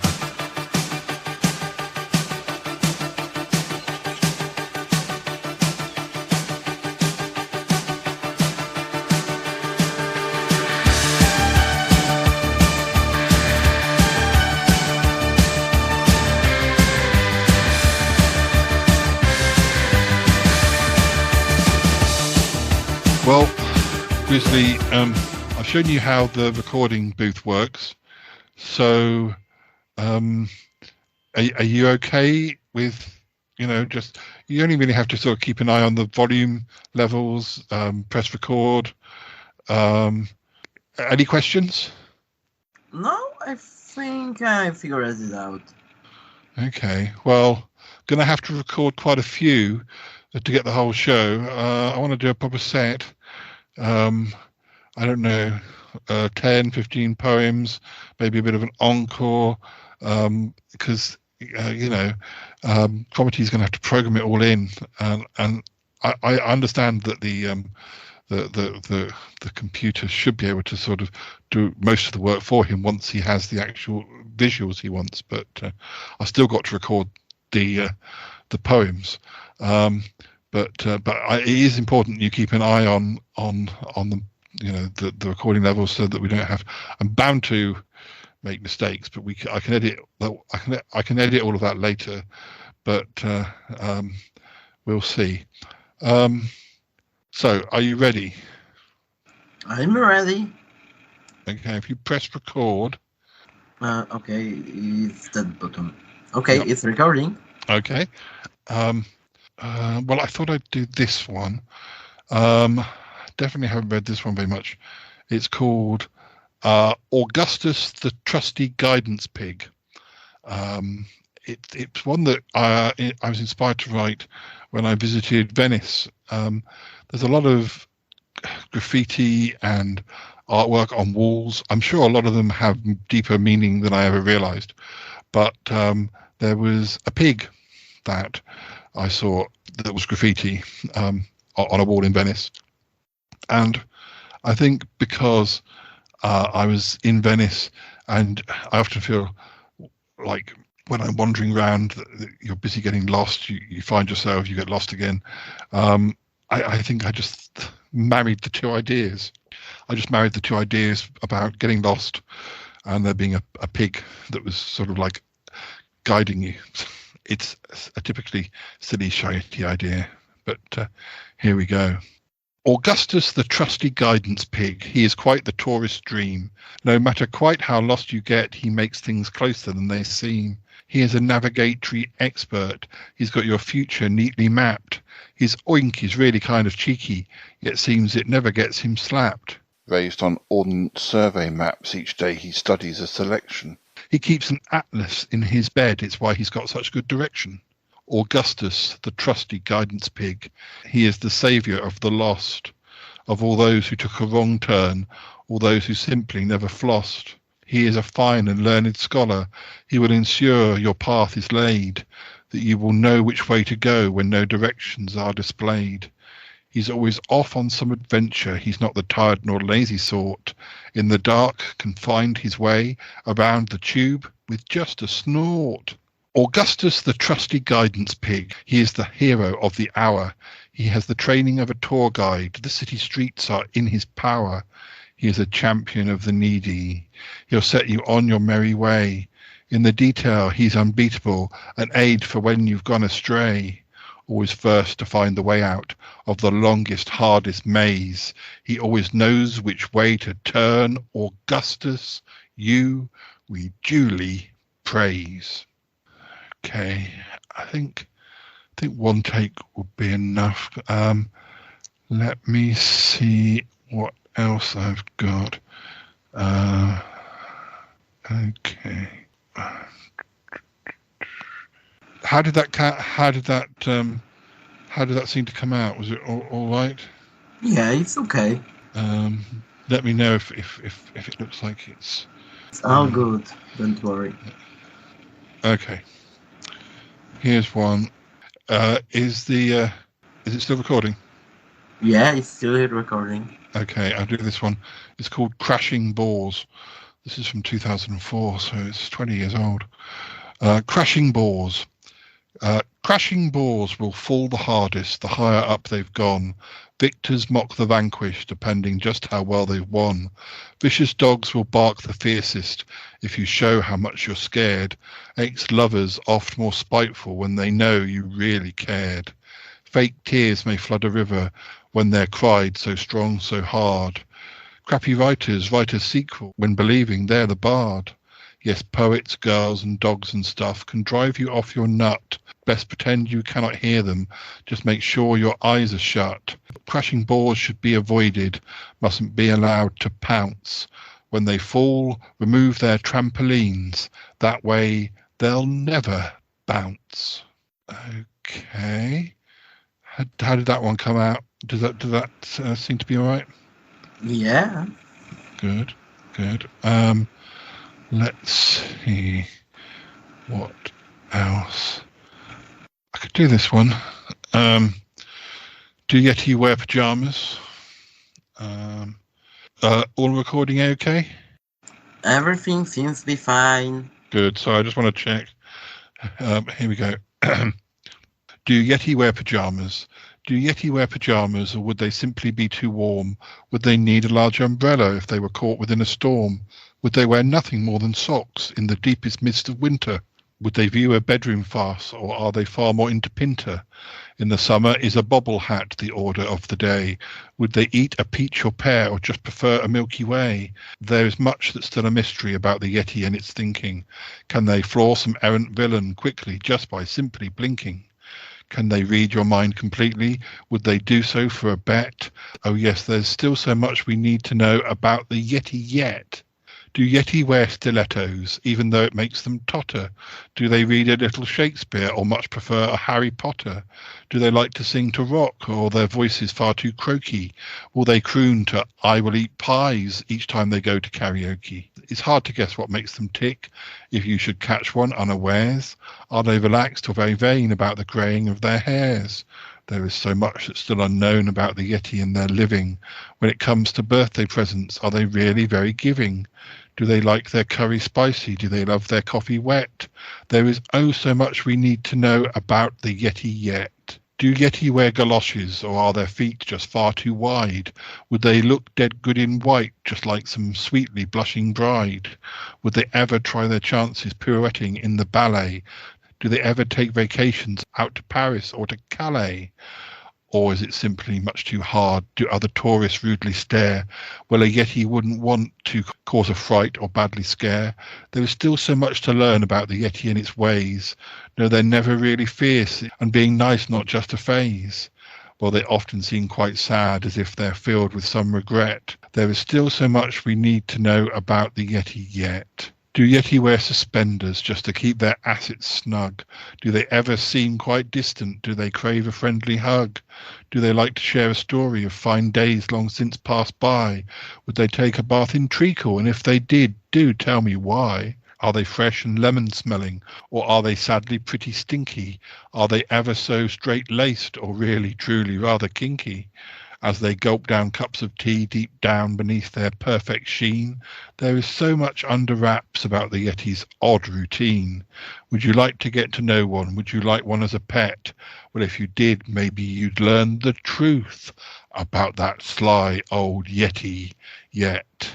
Well, Grizzly, I've shown you how the recording booth works. So, are you okay with, just, you only really have to sort of keep an eye on the volume levels, press record. Any questions? No, I think I figured it out. Okay, well, going to have to record quite a few to get the whole show. I want to do a proper set. I don't know, 10, 15 poems, maybe a bit of an encore, because, Cromitty is going to have to program it all in. And I understand that the computer should be able to sort of do most of the work for him once he has the actual visuals he wants. But I still got to record the poems. But it is important you keep an eye on the the recording levels so that we don't have. I'm bound to make mistakes, but I can edit. I can edit all of that later. But we'll see. So, are you ready? I'm ready. Okay, if you press record. Okay, it's that button. Okay, Yep. It's recording. Okay. Well, I thought I'd do this one. Definitely haven't read this one very much. It's called Augustus the Trusty Guidance Pig. It's one that I was inspired to write when I visited Venice. There's a lot of graffiti and artwork on walls. I'm sure a lot of them have deeper meaning than I ever realized. But there was a pig that I saw that was graffiti on a wall in Venice. And I think because I was in Venice, and I often feel like when I'm wandering around, you're busy getting lost, you find yourself, you get lost again. I think I just married the two ideas. I just married the two ideas about getting lost and there being a pig that was sort of like guiding you. It's a typically silly, shitey idea, but here we go. Augustus the trusty guidance pig, he is quite the tourist dream. No matter quite how lost you get, he makes things closer than they seem. He is a navigatory expert. He's got your future neatly mapped. His oink is really kind of cheeky, yet seems it never gets him slapped. Raised on Ordnance Survey maps, each day he studies a selection. He keeps an atlas in his bed, it's why he's got such good direction. Augustus, the trusty guidance pig, he is the saviour of the lost, of all those who took a wrong turn, all those who simply never flossed. He is a fine and learned scholar. He will ensure your path is laid, that you will know which way to go when no directions are displayed. He's always off on some adventure. He's not the tired nor lazy sort. In the dark can find his way around the tube with just a snort. Augustus the trusty guidance pig, he is the hero of the hour. He has the training of a tour guide. The city streets are in his power. He is a champion of the needy. He'll set you on your merry way. In the detail, he's unbeatable, an aid for when you've gone astray. Always first to find the way out of the longest, hardest maze. He always knows which way to turn. Augustus, you we duly praise. Okay, I think one take would be enough. Let me see what else I've got. Okay. How did that seem to come out? Was it all right? Yeah, it's okay. Let me know if it looks like it's all good. Don't worry. Okay. Here's one. Is it still recording? Yeah, it's still recording. Okay, I'll do this one. It's called Crashing Boars. This is from 2004, so it's 20 years old. Crashing Boars. Crashing boars will fall the hardest the higher up they've gone. Victors mock the vanquished, depending just how well they've won. Vicious dogs will bark the fiercest if you show how much you're scared. Ex-lovers oft more spiteful when they know you really cared. Fake tears may flood a river when they're cried so strong, so hard. Crappy writers write a sequel when believing they're the bard. Yes, poets, girls and dogs and stuff can drive you off your nut. Best pretend you cannot hear them. Just make sure your eyes are shut. Crashing boars should be avoided. Mustn't be allowed to pounce. When they fall, remove their trampolines. That way, they'll never bounce. Okay. How did that one come out? Does that seem to be all right? Yeah. Good. Let's see what else. I could do this one. Do Yeti wear pajamas? All recording okay? Everything seems to be fine. Good. So I just want to check. Here we go. Do Yeti wear pajamas? Do Yeti wear pajamas, or would they simply be too warm? Would they need a large umbrella if they were caught within a storm? Would they wear nothing more than socks in the deepest mist of winter? Would they view a bedroom farce, or are they far more into pinter? In the summer, is a bobble hat the order of the day? Would they eat a peach or pear, or just prefer a Milky Way? There is much that's still a mystery about the Yeti and its thinking. Can they floor some errant villain quickly just by simply blinking? Can they read your mind completely? Would they do so for a bet? Oh yes, there's still so much we need to know about the Yeti yet. Do Yeti wear stilettos, even though it makes them totter? Do they read a little Shakespeare, or much prefer a Harry Potter? Do they like to sing to rock, or their voice is far too croaky? Will they croon to "I will eat pies" each time they go to karaoke? It's hard to guess what makes them tick, if you should catch one unawares. Are they relaxed or very vain about the greying of their hairs? There is so much that's still unknown about the Yeti and their living. When it comes to birthday presents, are they really very giving? Do they like their curry spicy? Do they love their coffee wet? There is oh so much we need to know about the Yeti yet. Do Yeti wear galoshes, or are their feet just far too wide? Would they look dead good in white, just like some sweetly blushing bride? Would they ever try their chances pirouetting in the ballet? Do they ever take vacations out to Paris or to Calais? Or is it simply much too hard? Do other tourists rudely stare? Well, a Yeti wouldn't want to cause a fright or badly scare. There is still so much to learn about the Yeti and its ways. No, they're never really fierce, and being nice not just a phase. Well, they often seem quite sad, as if they're filled with some regret. There is still so much we need to know about the Yeti yet. Do Yeti wear suspenders just to keep their assets snug? Do they ever seem quite distant? Do they crave a friendly hug? Do they like to share a story of fine days long since passed by? Would they take a bath in treacle? And if they did, do tell me why. Are they fresh and lemon smelling? Or are they sadly pretty stinky? Are they ever so straight-laced, or really, truly rather kinky? As they gulp down cups of tea deep down beneath their perfect sheen, there is so much under wraps about the Yeti's odd routine. Would you like to get to know one? Would you like one as a pet? Well, if you did, maybe you'd learn the truth about that sly old Yeti yet.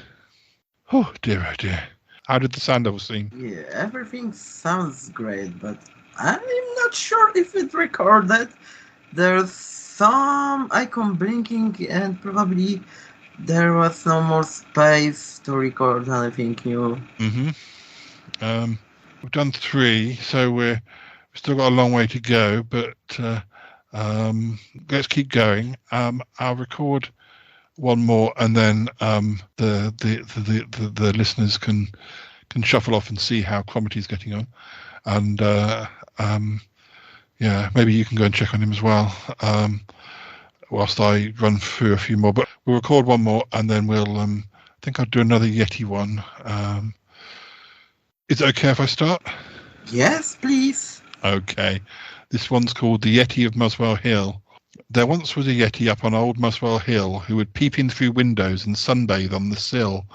Oh dear, oh dear. How did the Sandoval seem? Yeah, everything sounds great, but I'm not sure if it recorded. There's some icon blinking, and probably there was no more space to record anything new. We've done 3, so we've still got a long way to go, but let's keep going. I'll record one more, and then the listeners can can shuffle off and see how Cromity's getting on. And yeah, maybe you can go and check on him as well, whilst I run through a few more. But we'll record one more, and then we'll. I think I'll do another Yeti one. Is it okay if I start? Yes, please. Okay. This one's called The Yeti of Muswell Hill. There once was a Yeti up on old Muswell Hill who would peep in through windows and sunbathe on the sill.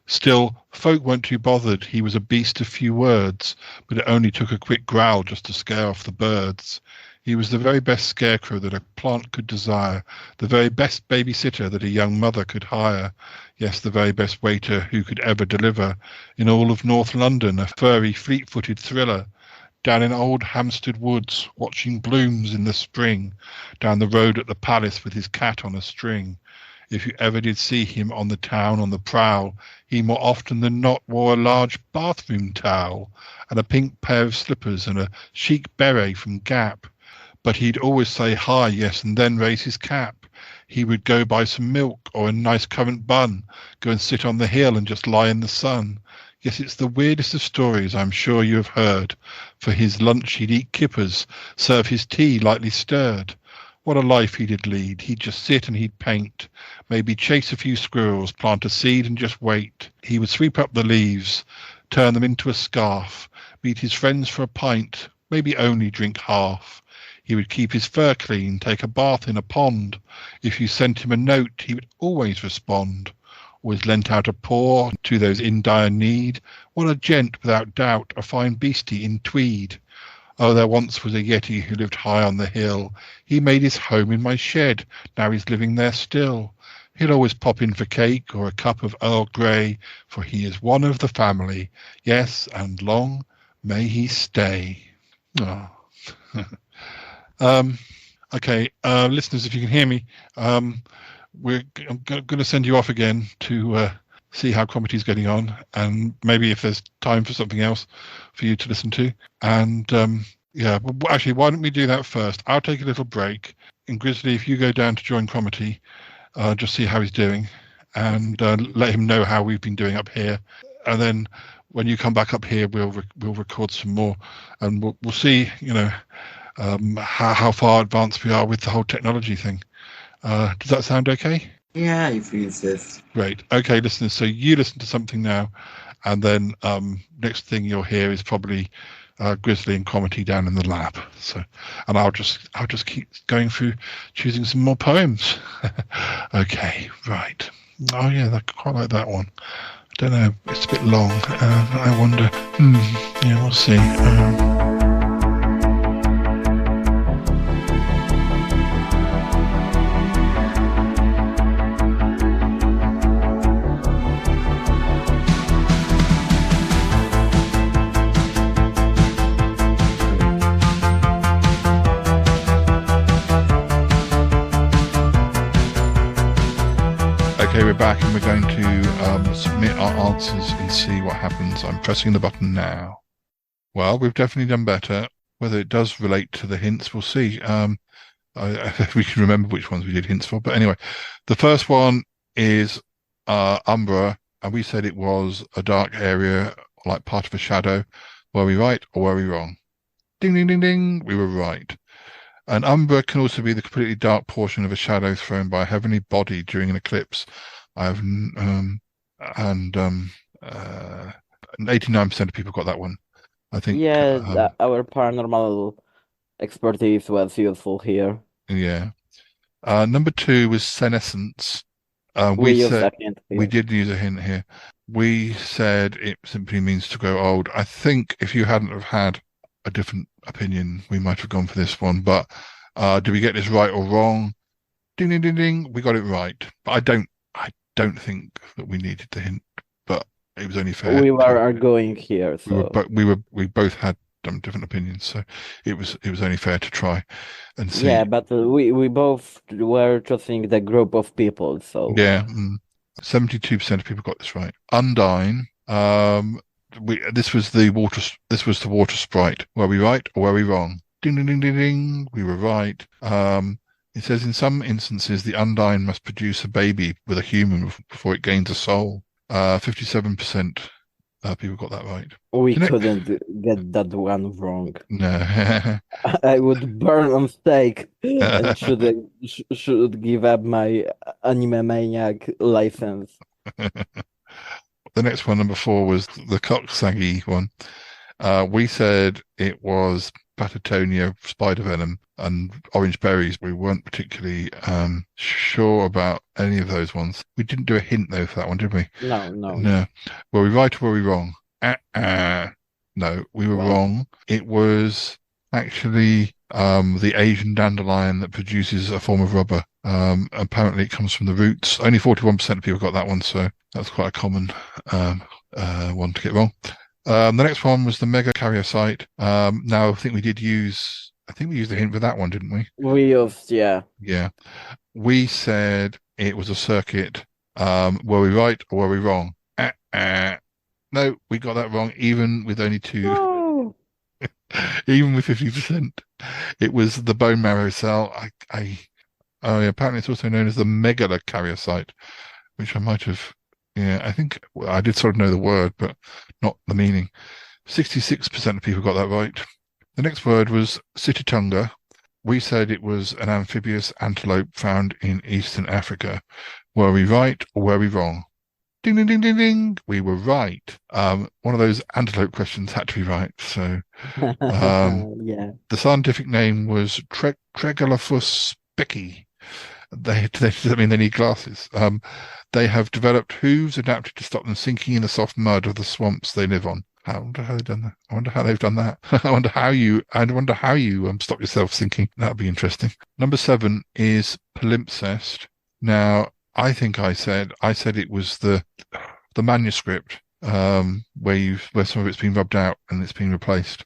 Still, folk weren't too bothered. He was a beast of few words, but it only took a quick growl just to scare off the birds. He was the very best scarecrow that a plant could desire, the very best babysitter that a young mother could hire. Yes, the very best waiter who could ever deliver. In all of North London, a furry, fleet-footed thriller. Down in old Hampstead Woods, watching blooms in the spring. Down the road at the palace with his cat on a string. If you ever did see him on the town on the prowl, he more often than not wore a large bathroom towel and a pink pair of slippers and a chic beret from Gap. But he'd always say hi, yes, and then raise his cap. He would go buy some milk or a nice currant bun, go and sit on the hill and just lie in the sun. Yes, it's the weirdest of stories I'm sure you have heard. For his lunch he'd eat kippers, serve his tea lightly stirred. What a life he did lead. He'd just sit and he'd paint, maybe chase a few squirrels, plant a seed and just wait. He would sweep up the leaves, turn them into a scarf, meet his friends for a pint, maybe only drink half. He would keep his fur clean, take a bath in a pond. If you sent him a note, he would always respond. Always lent out a paw to those in dire need. What a gent, without doubt, a fine beastie in tweed. Oh, there once was a Yeti who lived high on the hill. He made his home in my shed, now he's living there still. He'll always pop in for cake or a cup of Earl Grey, for he is one of the family. Yes, and long may he stay. Oh. Okay, listeners, if you can hear me, I'm going to send you off again to see how Cromity's getting on, and maybe if there's time for something else for you to listen to. And yeah, well, actually, why don't we do that first? I'll take a little break. And Grizzly, if you go down to join Cromity, just see how he's doing, and let him know how we've been doing up here. And then when you come back up here, we'll record some more, and we'll see, you know, how far advanced we are with the whole technology thing. Does that sound okay? Yeah, if you insist. Great. Okay, listeners, so you listen to something now, and then next thing you'll hear is probably Grizzly and Cromity down in the lab. So, and I'll just keep going through choosing some more poems. Okay, right. Oh yeah, I quite like that one. I don't know, it's a bit long. I wonder. Yeah, we'll see. Okay, we're back and we're going to submit our answers and see what happens. I'm pressing the button now. Well, we've definitely done better. Whether it does relate to the hints, we'll see. We can remember which ones we did hints for. But anyway, the first one is Umbra, and we said it was a dark area, like part of a shadow. Were we right or were we wrong? Ding, ding, ding, ding. We were right. An umbra can also be the completely dark portion of a shadow thrown by a heavenly body during an eclipse. I've 89% of people got that one. I think. Yeah, our paranormal expertise was useful here. Yeah. Number 2 was senescence. We used a hint here. We did use a hint here. We said it simply means to grow old. I think if you hadn't have had a different opinion, we might have gone for this one. But did we get this right or wrong? Ding, ding, ding, ding. We got it right. But I don't think that we needed the hint. But it was only fair. We were arguing here, so we both had different opinions, so it was only fair to try and see. Yeah, but we both were choosing the group of people, so yeah. 72% of people got this right. Undine. This was the water sprite. Were we right or were we wrong? Ding, ding, ding, ding, ding. We were right. It says in some instances the undine must produce a baby with a human before it gains a soul. 57% people got that right. We The ne- couldn't get that one wrong. No. I would burn on stake and should give up my anime maniac license. The next one, number 4, was the cocksaggy one. We said it was Patatonia spider venom and orange berries. We weren't particularly sure about any of those ones. We didn't do a hint though for that one, did we? No. Were we right or were we wrong? No, we were wrong. It was actually the Asian dandelion that produces a form of rubber. Apparently it comes from the roots. Only 41% of people got that one, so that's quite a common one to get wrong. The next one was the megakaryocyte. Now I think we used the hint for that one, didn't we? We used, yeah. Yeah. We said it was a circuit. Were we right or were we wrong? No, we got that wrong, even with only 2. No. Even with 50%. It was the bone marrow cell. Apparently it's also known as the megalokaryocyte, which I might have. Yeah, I think I did sort of know the word, but not the meaning. 66% of people got that right. The next word was Sititunga. We said it was an amphibious antelope found in eastern Africa. Were we right or were we wrong? Ding, ding, ding, ding, ding. We were right. One of those antelope questions had to be right. So, yeah. The scientific name was Tregolophus becky. Does that mean they need glasses? They have developed hooves adapted to stop them sinking in the soft mud of the swamps they live on. I wonder how they've done that. I wonder how they've done that. I wonder how you stop yourself sinking. That'd be interesting. Number 7 is palimpsest. Now, I think I said it was the manuscript where some of it's been rubbed out and it's been replaced.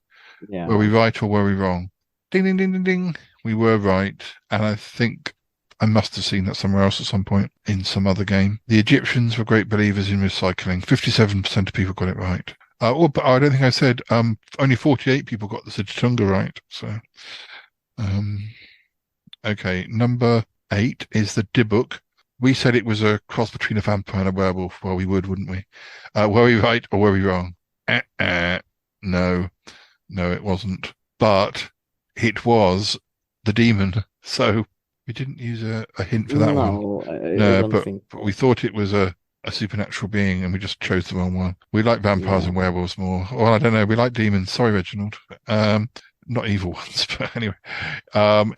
Yeah. Were we right or were we wrong? Ding, ding, ding, ding, ding. We were right, and I think I must have seen that somewhere else at some point in some other game. The Egyptians were great believers in recycling. 57% of people got it right. But I don't think I said only 48 people got the Sititunga right. So, okay, number 8 is the Dybbuk. We said it was a cross between a vampire and a werewolf. Well, we would, wouldn't we? Were we right or were we wrong? No, it wasn't. But it was the demon. So we didn't use a hint for that one. No, but we thought it was a supernatural being and we just chose the wrong one. We like vampires and werewolves more. Well, I don't know. We like demons. Sorry, Reginald. Not evil ones, but anyway.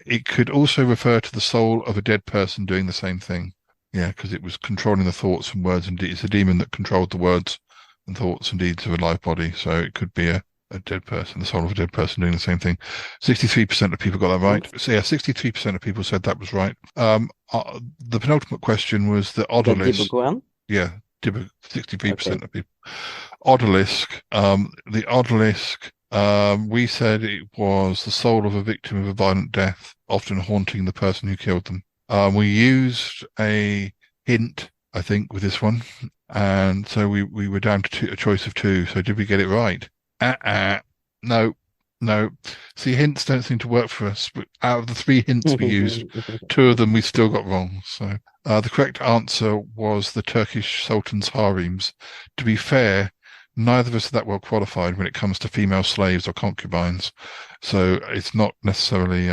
It could also refer to the soul of a dead person doing the same thing. Yeah, because it was controlling the thoughts and words and deeds. It's a demon that controlled the words and thoughts and deeds of a live body. So it could be a dead person, the soul of a dead person doing the same thing. 63% of people got that right. So yeah, 63% of people said that was right. The penultimate question was the odalisque. The one? Yeah, 63% of people. Odalisque. The odalisque. We said it was the soul of a victim of a violent death, often haunting the person who killed them. We used a hint, I think, with this one, and so we were down to a choice of 2. So did we get it right? No. See, hints don't seem to work for us. But out of the 3 hints we used, 2 of them we still got wrong. So the correct answer was the Turkish Sultan's harems. To be fair, neither of us are that well qualified when it comes to female slaves or concubines. So it's not necessarily,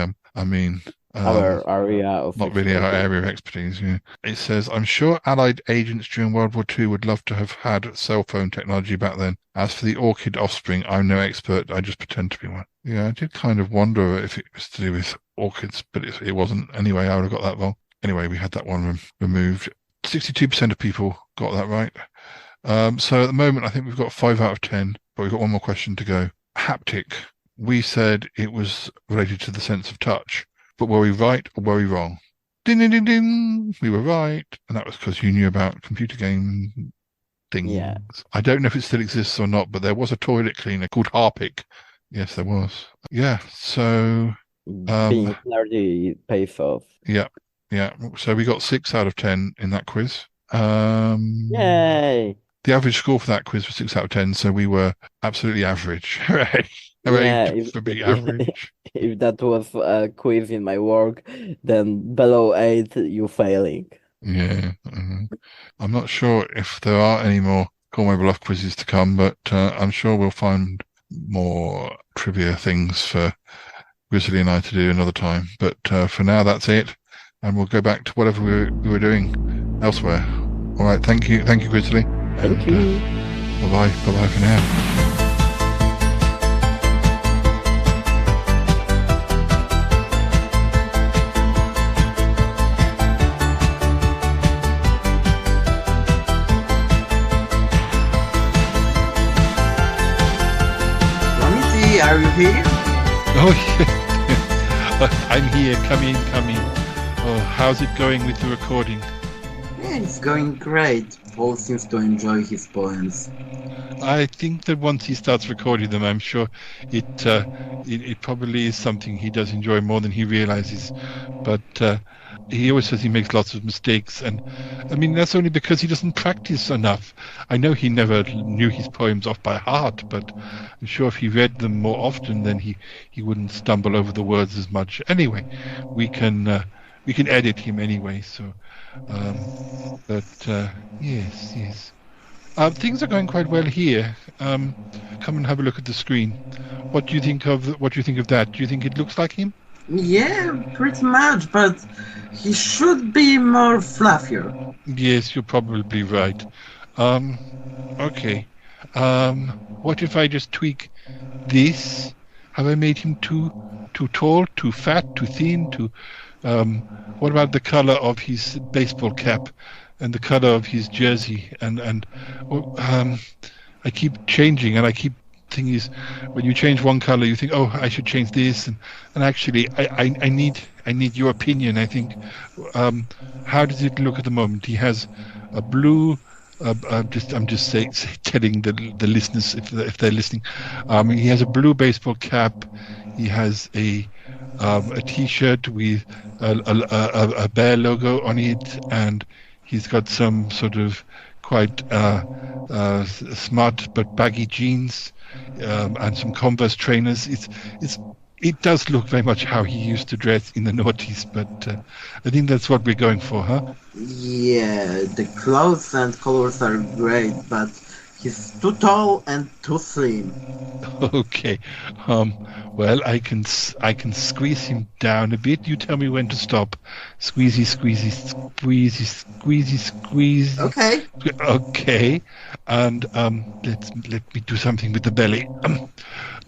our area of not really our area of expertise. Yeah. It says, I'm sure Allied agents during World War II would love to have had cell phone technology back then. As for the orchid offspring, I'm no expert. I just pretend to be one. Yeah, I did kind of wonder if it was to do with orchids, but it wasn't. Anyway, I would have got that wrong. Anyway, we had that one removed. 62% of people got that right. So at the moment, I think we've got 5 out of 10, but we've got one more question to go. Haptic. We said it was related to the sense of touch. But were we right or were we wrong? Ding, ding, ding, ding. We were right. And that was because you knew about computer game things. Yeah. I don't know if it still exists or not, but there was a toilet cleaner called Harpic. Yes, there was. Yeah, so... being nerdy pays off. Yeah. So we got 6 out of 10 in that quiz. Yay! The average score for that quiz was 6 out of 10, so we were absolutely average. Hooray! For being average. If that was a quiz in my work, then below 8, you failing. Yeah. I'm not sure if there are any more call my bluff quizzes to come, but I'm sure we'll find more trivia things for Grizzly and I to do another time. But for now, that's it, and we'll go back to whatever we were doing elsewhere. All right, thank you, Grizzly. Thank you. Bye for now. Are you here? Oh, yeah. I'm here. Come in. Oh, how's it going with the recording? Yeah, it's going great. Paul seems to enjoy his poems. I think that once he starts recording them, I'm sure it probably is something he does enjoy more than he realizes. But he always says he makes lots of mistakes, and I mean that's only because he doesn't practice enough. I know he never knew his poems off by heart, but I'm sure if he read them more often, then he wouldn't stumble over the words as much. Anyway, we can edit him anyway. So, yes. Things are going quite well here. Come and have a look at the screen. What do you think of that? Do you think it looks like him? Yeah, pretty much, but he should be more fluffier. Yes, you're probably right. Okay. What if I just tweak this? Have I made him too tall, too fat, too thin, what about the color of his baseball cap and the color of his jersey? And I keep changing, and I keep thinking is when you change one color, you think, oh, I should change this, and actually, I need your opinion. I think, how does it look at the moment? He has a blue. I'm just telling the listeners if they're listening. He has a blue baseball cap. He has a T-shirt with a bear logo on it, and he's got some sort of quite smart but baggy jeans, and some Converse trainers. It does look very much how he used to dress in the noughties, but I think that's what we're going for, huh? Yeah, the clothes and colors are great, but he's too tall and too slim. Okay. Well, I can squeeze him down a bit. You tell me when to stop. Squeezy. Okay. Okay. And let me do something with the belly.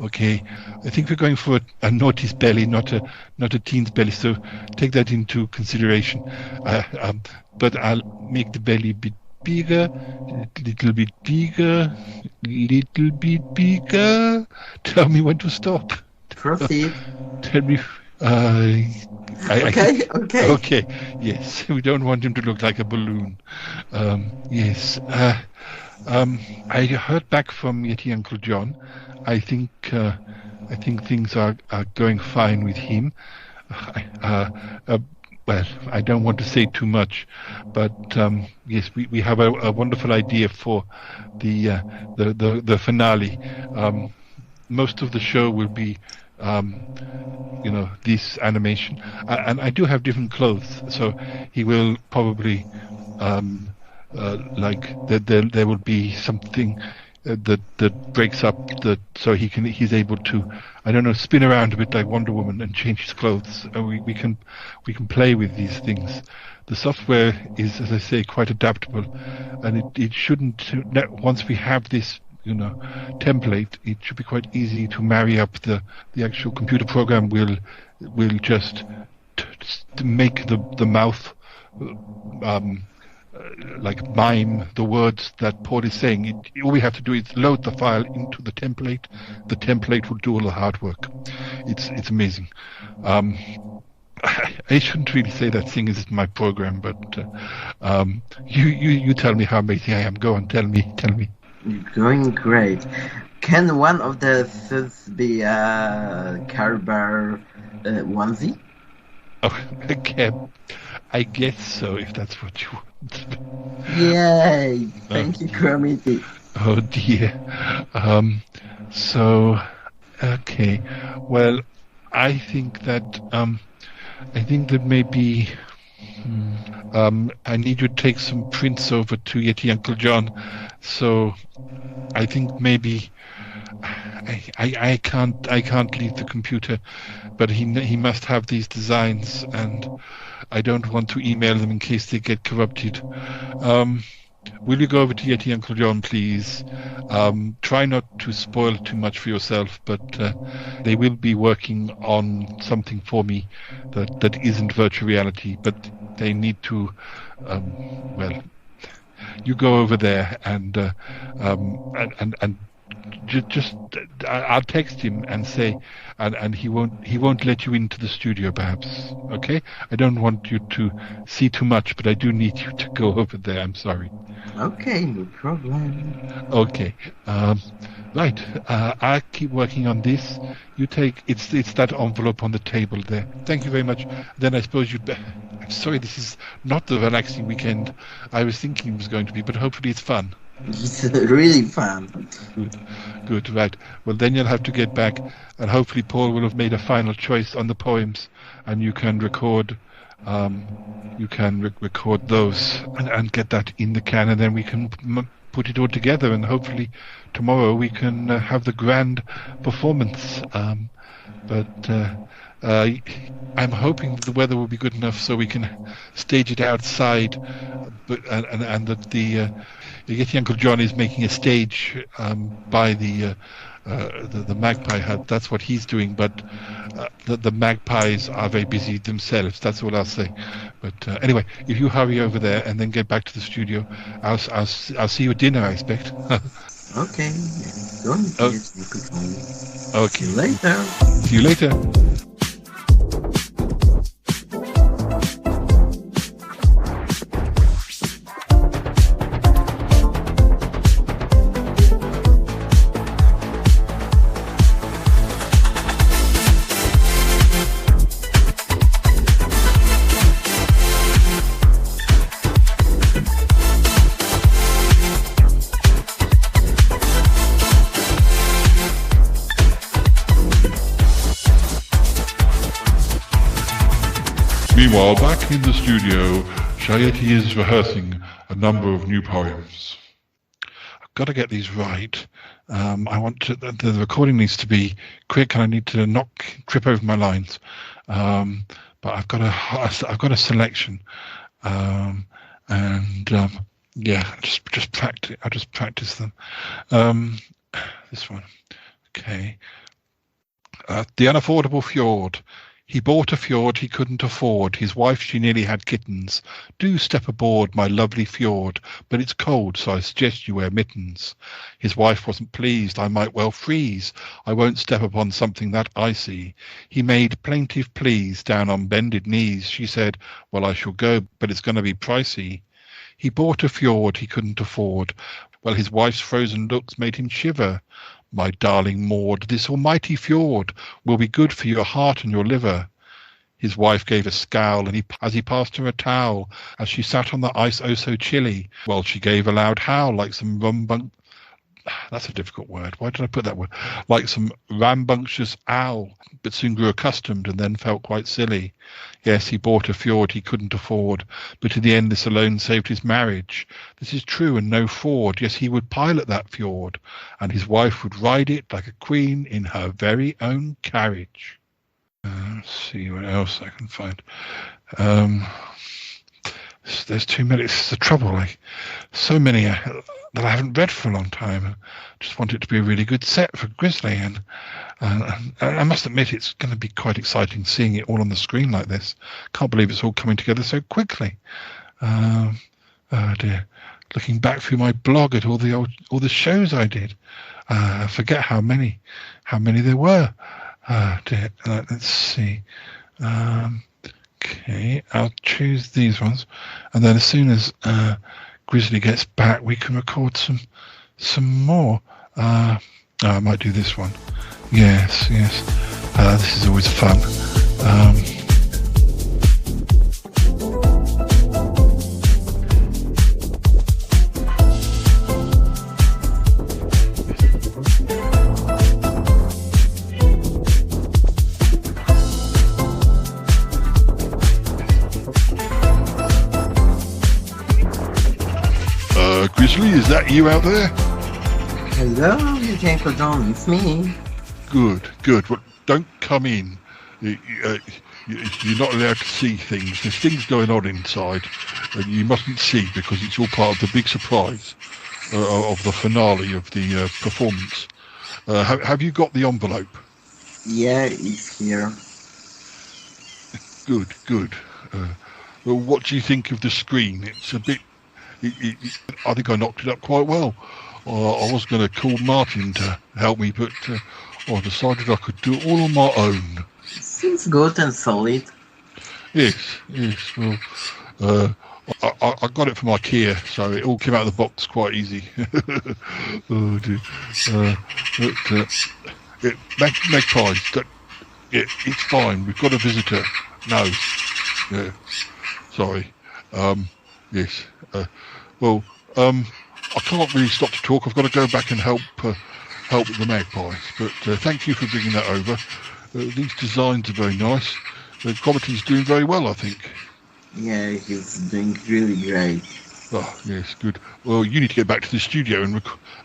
Okay. I think we're going for a naughty's belly, not a teen's belly. So take that into consideration. But I'll make the belly a bit bigger, little bit bigger. Tell me when to stop. Proceed. Tell me. Okay. Yes, we don't want him to look like a balloon. Yes. I heard back from Yeti Uncle John. I think things are going fine with him. Well, I don't want to say too much, but yes, we have a wonderful idea for the finale. Most of the show will be, this animation, and I do have different clothes, so he will probably there will be something that breaks up so he's able to, I don't know, spin around a bit like Wonder Woman and change his clothes. We can play with these things. The software is, as I say, quite adaptable, and it shouldn't. Once we have this, template, it should be quite easy to marry up. The actual computer program will just to make the mouth. Like mime the words that Paul is saying. All we have to do is load the file into the template. The template will do all the hard work. It's amazing. I shouldn't really say that thing is my program, but you tell me how amazing I am. Go on, tell me. You're going great. Can one of the suits be a Carbar onesie? Oh, again. I guess so, if that's what you want. Yay! Thank you, Kermit. Oh dear. Okay. Well, I think that maybe I need you to take some prints over to Yeti Uncle John. So I think maybe I can't leave the computer, but he must have these designs, and I don't want to email them in case they get corrupted. Will you go over to Yeti Uncle John, please? Try not to spoil too much for yourself, but they will be working on something for me that isn't virtual reality, but they need to, well, you go over there and just I'll text him and say, and he won't let you into the studio, perhaps. Okay? I don't want you to see too much, but I do need you to go over there. I'm sorry. Okay, no problem. Okay. Right. I'll keep working on this. You take it's that envelope on the table there. Thank you very much. Then I suppose you'd. I'm sorry, this is not the relaxing weekend I was thinking it was going to be, but hopefully it's fun. It's really fun. Good, right. Well, then you'll have to get back, and hopefully Paul will have made a final choice on the poems, and you can record. Record those and get that in the can, and then we can put it all together, and hopefully tomorrow we can have the grand performance. But I'm hoping that the weather will be good enough so we can stage it outside. But and that the Yeti Uncle John is making a stage by the Magpie Hut. That's what he's doing, but the magpies are very busy themselves. That's all I'll say. But anyway, if you hurry over there and then get back to the studio, I'll see you at dinner, I expect. Okay. Don't okay. See you later. See you later. Meanwhile, back in the studio, Yeti is rehearsing a number of new poems. I've got to get these right. I want to. The recording needs to be quick, and I need to not trip over my lines. But I've got a selection, yeah, just practice. I just practice them. This one, okay. The unaffordable fjord. He bought a fjord he couldn't afford. His wife, she nearly had kittens. Do step aboard, my lovely fjord, but it's cold, so I suggest you wear mittens. His wife wasn't pleased. I might well freeze. I won't step upon something that icy. He made plaintive pleas down on bended knees. She said, well, I shall go, but it's going to be pricey. He bought a fjord he couldn't afford. Well, his wife's frozen looks made him shiver. My darling Maud, this almighty fjord will be good for your heart and your liver. His wife gave a scowl, and as he passed her a towel, as she sat on the ice oh so chilly. Well, she gave a loud howl like some that's a difficult word. Why did I put that word? Like some rambunctious owl, but soon grew accustomed and then felt quite silly. Yes, he bought a fjord he couldn't afford, but in the end this alone saved his marriage. This is true and no fraud. Yes, he would pilot that fjord, and his wife would ride it like a queen in her very own carriage. Let's see what else I can find. There's too many. This is the trouble. Like so many that I haven't read for a long time. I just want it to be a really good set for Grizzly, and I must admit it's going to be quite exciting seeing it all on the screen like this. Can't believe it's all coming together so quickly. Oh dear. Looking back through my blog at all the shows I did, I forget how many there were. Dear. Let's see. Okay, I'll choose these ones, and then as soon as Grizzly gets back, we can record some more. I might do this one. Yes. This is always fun. Grizzly, is that you out there? Hello, Yeti Uncle John, it's me. Good. Well, don't come in. You're not allowed to see things. There's things going on inside, and you mustn't see because it's all part of the big surprise of the finale of the performance. Have you got the envelope? Yeah, it's here. Good. Well, what do you think of the screen? It's a bit... I think I knocked it up quite well. I was going to call Martin to help me, but I decided I could do it all on my own. Seems good and solid. Yes. Well, I got it from IKEA, so it all came out of the box quite easy. Oh dear. Magpies. It's fine. We've got a visitor. No. Yeah. Sorry. Yes. Well. I can't really stop to talk. I've got to go back and help with the magpies. But thank you for bringing that over. These designs are very nice. The quality's doing very well, I think. Yeah, he's doing really great. Oh, yes, good. Well, you need to get back to the studio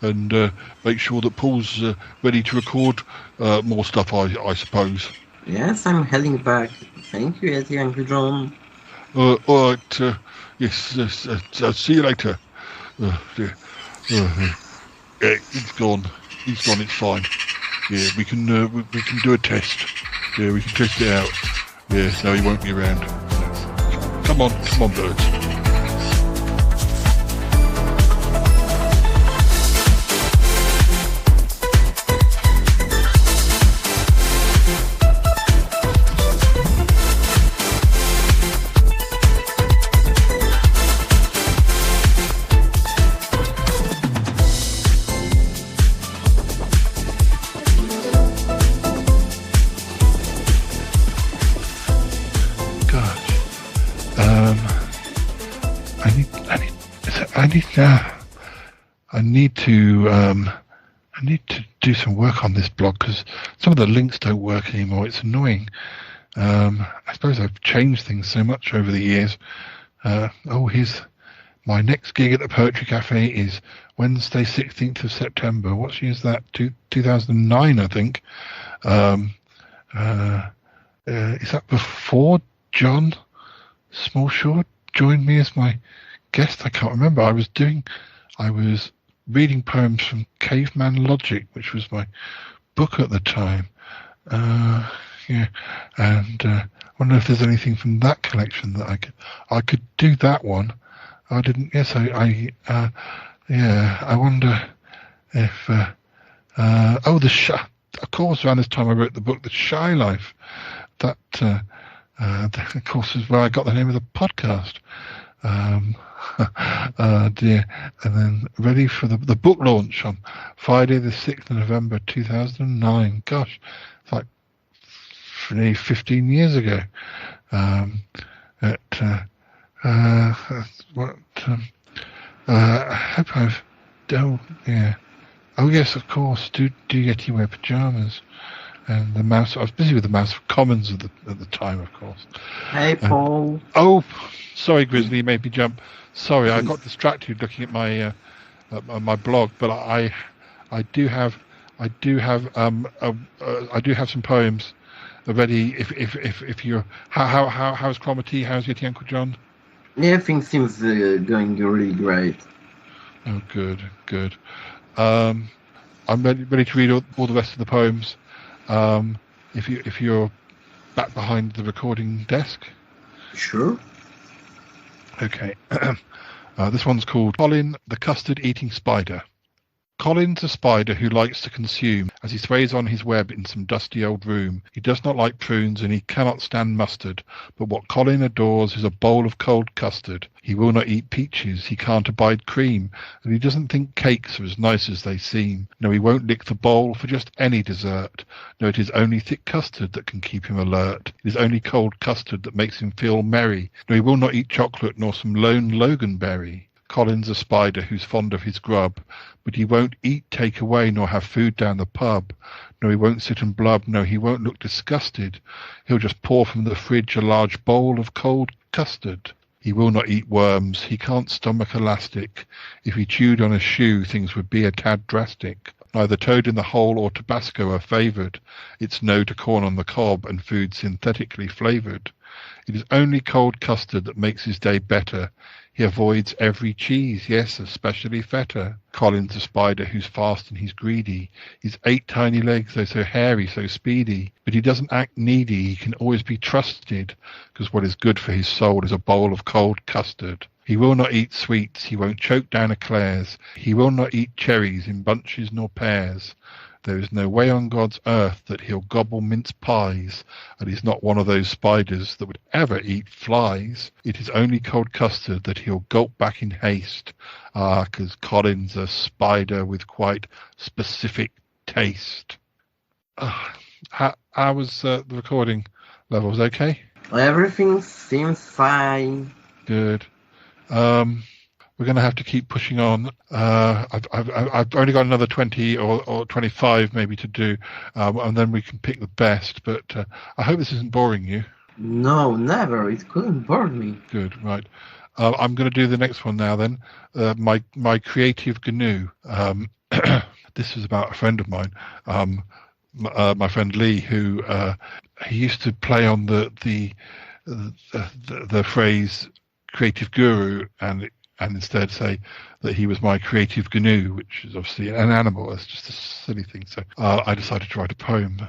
and make sure that Paul's ready to record more stuff, I suppose. Yes, I'm heading back. Thank you, Yeti Uncle John. All right. Yes. See you later. Dear. Yeah, he's gone. It's fine. Yeah, we can do a test. Yeah, we can test it out. Yeah, no, he won't be around. Come on, birds. I need to do some work on this blog because some of the links don't work anymore. It's annoying. I suppose I've changed things so much over the years. Here's my next gig at the Poetry Cafe is Wednesday, 16th of September. What year is that? 2009, I think. Is that before John Smallshaw joined me as my guest? I can't remember. I was reading poems from Caveman Logic, which was my book at the time. And I wonder if there's anything from that collection that I could do that one. I didn't. Yes, I wonder if. Of course, around this time I wrote the book, The Shy Life. That of course is where I got the name of the podcast. Dear. And then ready for the book launch on Friday the 6th of November 2009. Gosh, it's like nearly 15 years ago. I hope I've done. Yeah. Oh yes, of course. Do Yeti wear pajamas? And the mouse. I was busy with the Mouse of Commons at the time, of course. Hey, Paul. Sorry, Grizzly, you made me jump. Sorry, I got distracted looking at my my blog, but I do have some poems ready. If you're how's Cromarty? How's Yeti Uncle John? Yeah, things seems going really great. Oh, good. I'm ready to read all the rest of the poems. If you're back behind the recording desk. Sure. Okay. This one's called Colin the Custard Eating Spider. Colin's a spider who likes to consume as he sways on his web in some dusty old room. He does not like prunes and he cannot stand mustard, but what Colin adores is a bowl of cold custard. He will not eat peaches, he can't abide cream, and he doesn't think cakes are as nice as they seem. No, he won't lick the bowl for just any dessert. No, it is only thick custard that can keep him alert. It is only cold custard that makes him feel merry. No, he will not eat chocolate nor some lone loganberry. Colin's a spider who's fond of his grub, but he won't eat takeaway nor have food down the pub. No, he won't sit and blub. No, he won't look disgusted. He'll just pour from the fridge a large bowl of cold custard. He will not eat worms. He can't stomach elastic. If he chewed on a shoe, things would be a tad drastic. Neither toad in the hole or Tabasco are favoured. It's no to corn on the cob and food synthetically flavoured. It is only cold custard that makes his day better. He avoids every cheese, yes, especially feta. Colin's a spider who's fast and he's greedy. His 8 tiny legs, they're so hairy, so speedy. But he doesn't act needy, he can always be trusted, because what is good for his soul is a bowl of cold custard. He will not eat sweets, he won't choke down eclairs. He will not eat cherries in bunches nor pairs. There is no way on God's earth that he'll gobble mince pies, and he's not one of those spiders that would ever eat flies. It is only cold custard that he'll gulp back in haste. 'Cause Colin's a spider with quite specific taste. How was the recording levels? Okay? Everything seems fine. Good. We're going to have to keep pushing on. I've only got another 20 or 25 maybe to do, and then we can pick the best. But I hope this isn't boring you. No, never. It couldn't bore me. Good, right. I'm going to do the next one now then. My creative GNU. This is about a friend of mine, my friend Lee, who he used to play on the phrase creative guru and instead say that he was my creative GNU, which is obviously an animal. It's just a silly thing. So I decided to write a poem.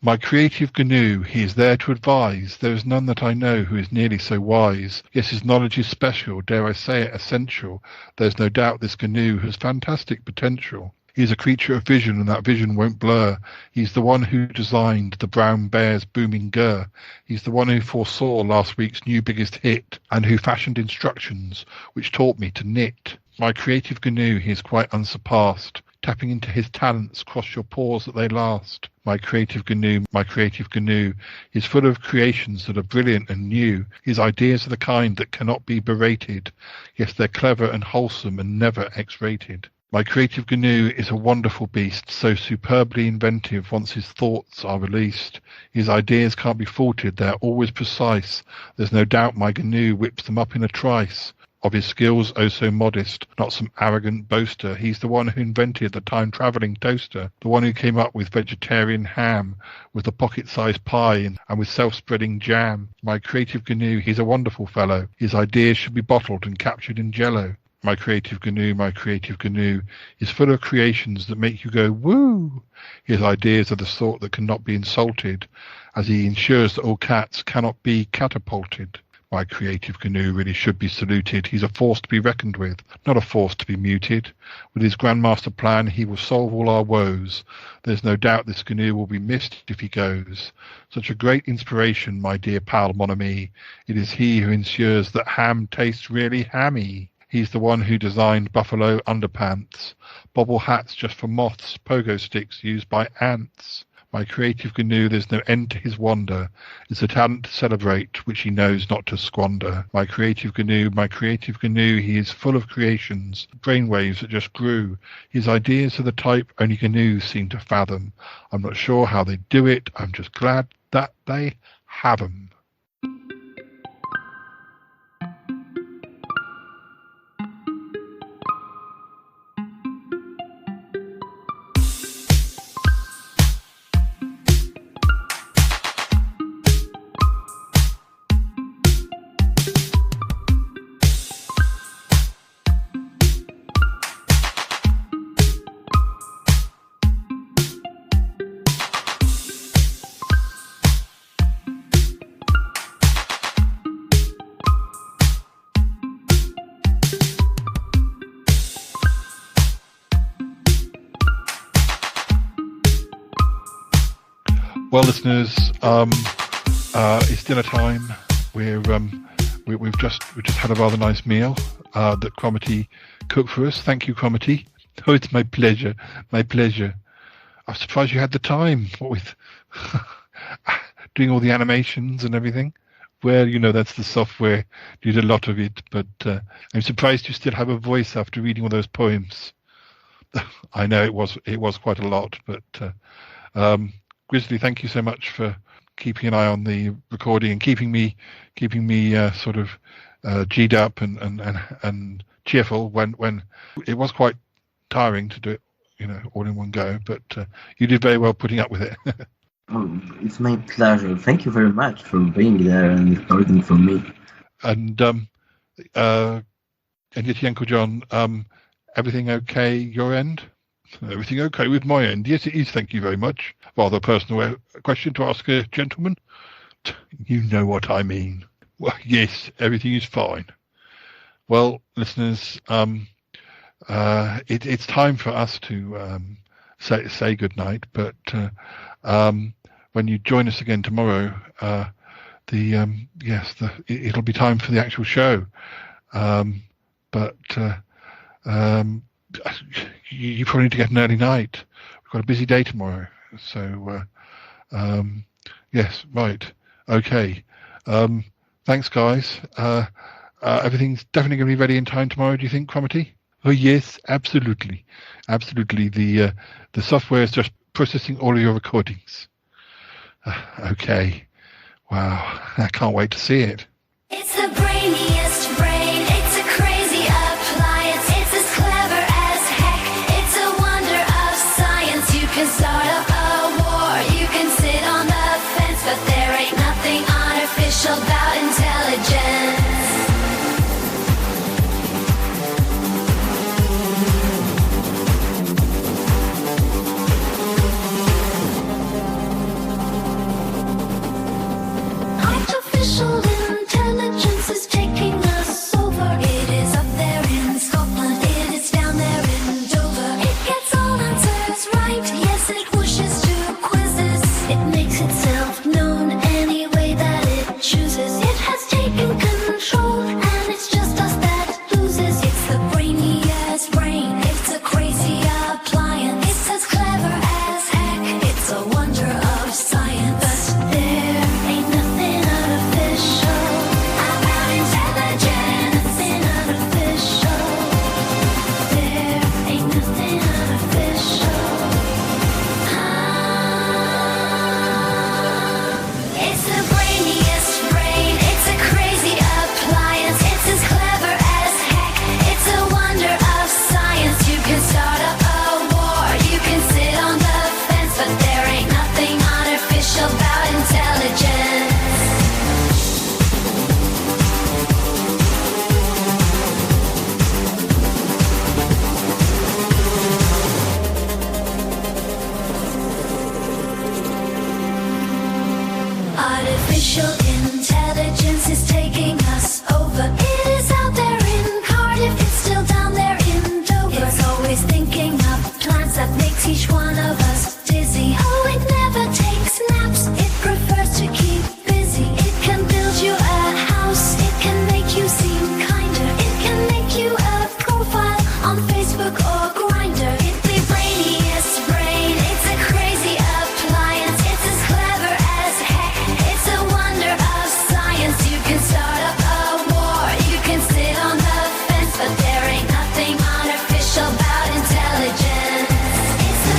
My creative GNU, he is there to advise. There is none that I know who is nearly so wise. Yes, his knowledge is special, dare I say it, essential. There's no doubt this GNU has fantastic potential. He is a creature of vision, and that vision won't blur. He's the one who designed the brown bear's booming gur. He's the one who foresaw last week's new biggest hit, and who fashioned instructions which taught me to knit. My creative GNU, he is quite unsurpassed. Tapping into his talents, cross your paws that they last. My creative GNU is full of creations that are brilliant and new. His ideas are the kind that cannot be berated. Yes, they're clever and wholesome and never X-rated. My creative GNU is a wonderful beast, so superbly inventive once his thoughts are released. His ideas can't be faulted, they're always precise. There's no doubt my GNU whips them up in a trice. Of his skills, oh so modest, not some arrogant boaster. He's the one who invented the time-travelling toaster, the one who came up with vegetarian ham, with the pocket-sized pie and with self-spreading jam. My creative GNU, he's a wonderful fellow. His ideas should be bottled and captured in jello. My creative GNU is full of creations that make you go, woo! His ideas are the sort that cannot be insulted, as he ensures that all cats cannot be catapulted. My creative GNU really should be saluted. He's a force to be reckoned with, not a force to be muted. With his grandmaster plan, he will solve all our woes. There's no doubt this GNU will be missed if he goes. Such a great inspiration, my dear pal, mon ami. It is he who ensures that ham tastes really hammy. He's the one who designed buffalo underpants, bobble hats just for moths, pogo sticks used by ants. My creative GNU, there's no end to his wonder. It's a talent to celebrate, which he knows not to squander. My creative GNU, he is full of creations, brainwaves that just grew. His ideas are the type only GNUs seem to fathom. I'm not sure how they do it, I'm just glad that they have 'em. Well, listeners, it's dinner time. We've just had a rather nice meal that Cromitty cooked for us. Thank you, Cromitty. Oh, it's my pleasure. My pleasure. I'm surprised you had the time. What with doing all the animations and everything. Well, you know, that's the software. Did a lot of it, but I'm surprised you still have a voice after reading all those poems. I know it was quite a lot, but Grizzly, thank you so much for keeping an eye on the recording and keeping me sort of G'd up and cheerful when it was quite tiring to do it, all in one go. But you did very well putting up with it. Oh, it's my pleasure. Thank you very much for being there and recording for me. And Yeti Uncle John, everything okay your end? Everything okay with my end? Yes, it is. Thank you very much. Rather personal question to ask a gentleman. You know what I mean. Well, yes, everything is fine. Well, listeners, it's time for us to say good night. But when you join us again tomorrow, it'll be time for the actual show. But you probably need to get an early night. We've got a busy day tomorrow. So yes, right, okay. Thanks, guys. Everything's definitely going to be ready in time tomorrow, do you think, Cromitty? Oh, yes, absolutely. Absolutely. The software is just processing all of your recordings. Okay. Wow. I can't wait to see it. It's the brainiest brain. It's a crazy appliance. It's as clever as heck. It's a wonder of science. You can start up a war. You can sit on the fence, but there ain't nothing artificial about intelligence. Artificial intelligence is taking us over. It is up there in Scotland. It is down there in Dover. It gets all answers right. Yes, it wishes to quizzes. It makes itself known any way that it chooses. It has taken control, and it's just us that loses. It's the brainiest brain. It's a crazy appliance. It's as clever as heck. It's a wonder of science. But there ain't nothing artificial about intelligence. Nothing artificial. There ain't nothing artificial. It's the brainiest brain. It's a crazy appliance. It's as clever as heck. It's a wonder of science. You can start up a war. You can sit on the fence, but there ain't nothing artificial about intelligence. Artificial intelligence is taking us over. It is out there in Cardiff. It's still down there in Dover. It's always thinking of plans that makes each one of us dizzy. Oh, it never takes naps. It prefers to keep busy. It can build you a house. It can make you seem kinder. It can make you a profile on Facebook or Grindr. It's the brainiest brain. It's a crazy appliance. It's as clever as heck. It's a wonder of science. You can start up a war. You can sit on the fence, but there ain't nothing artificial about intelligence. It's the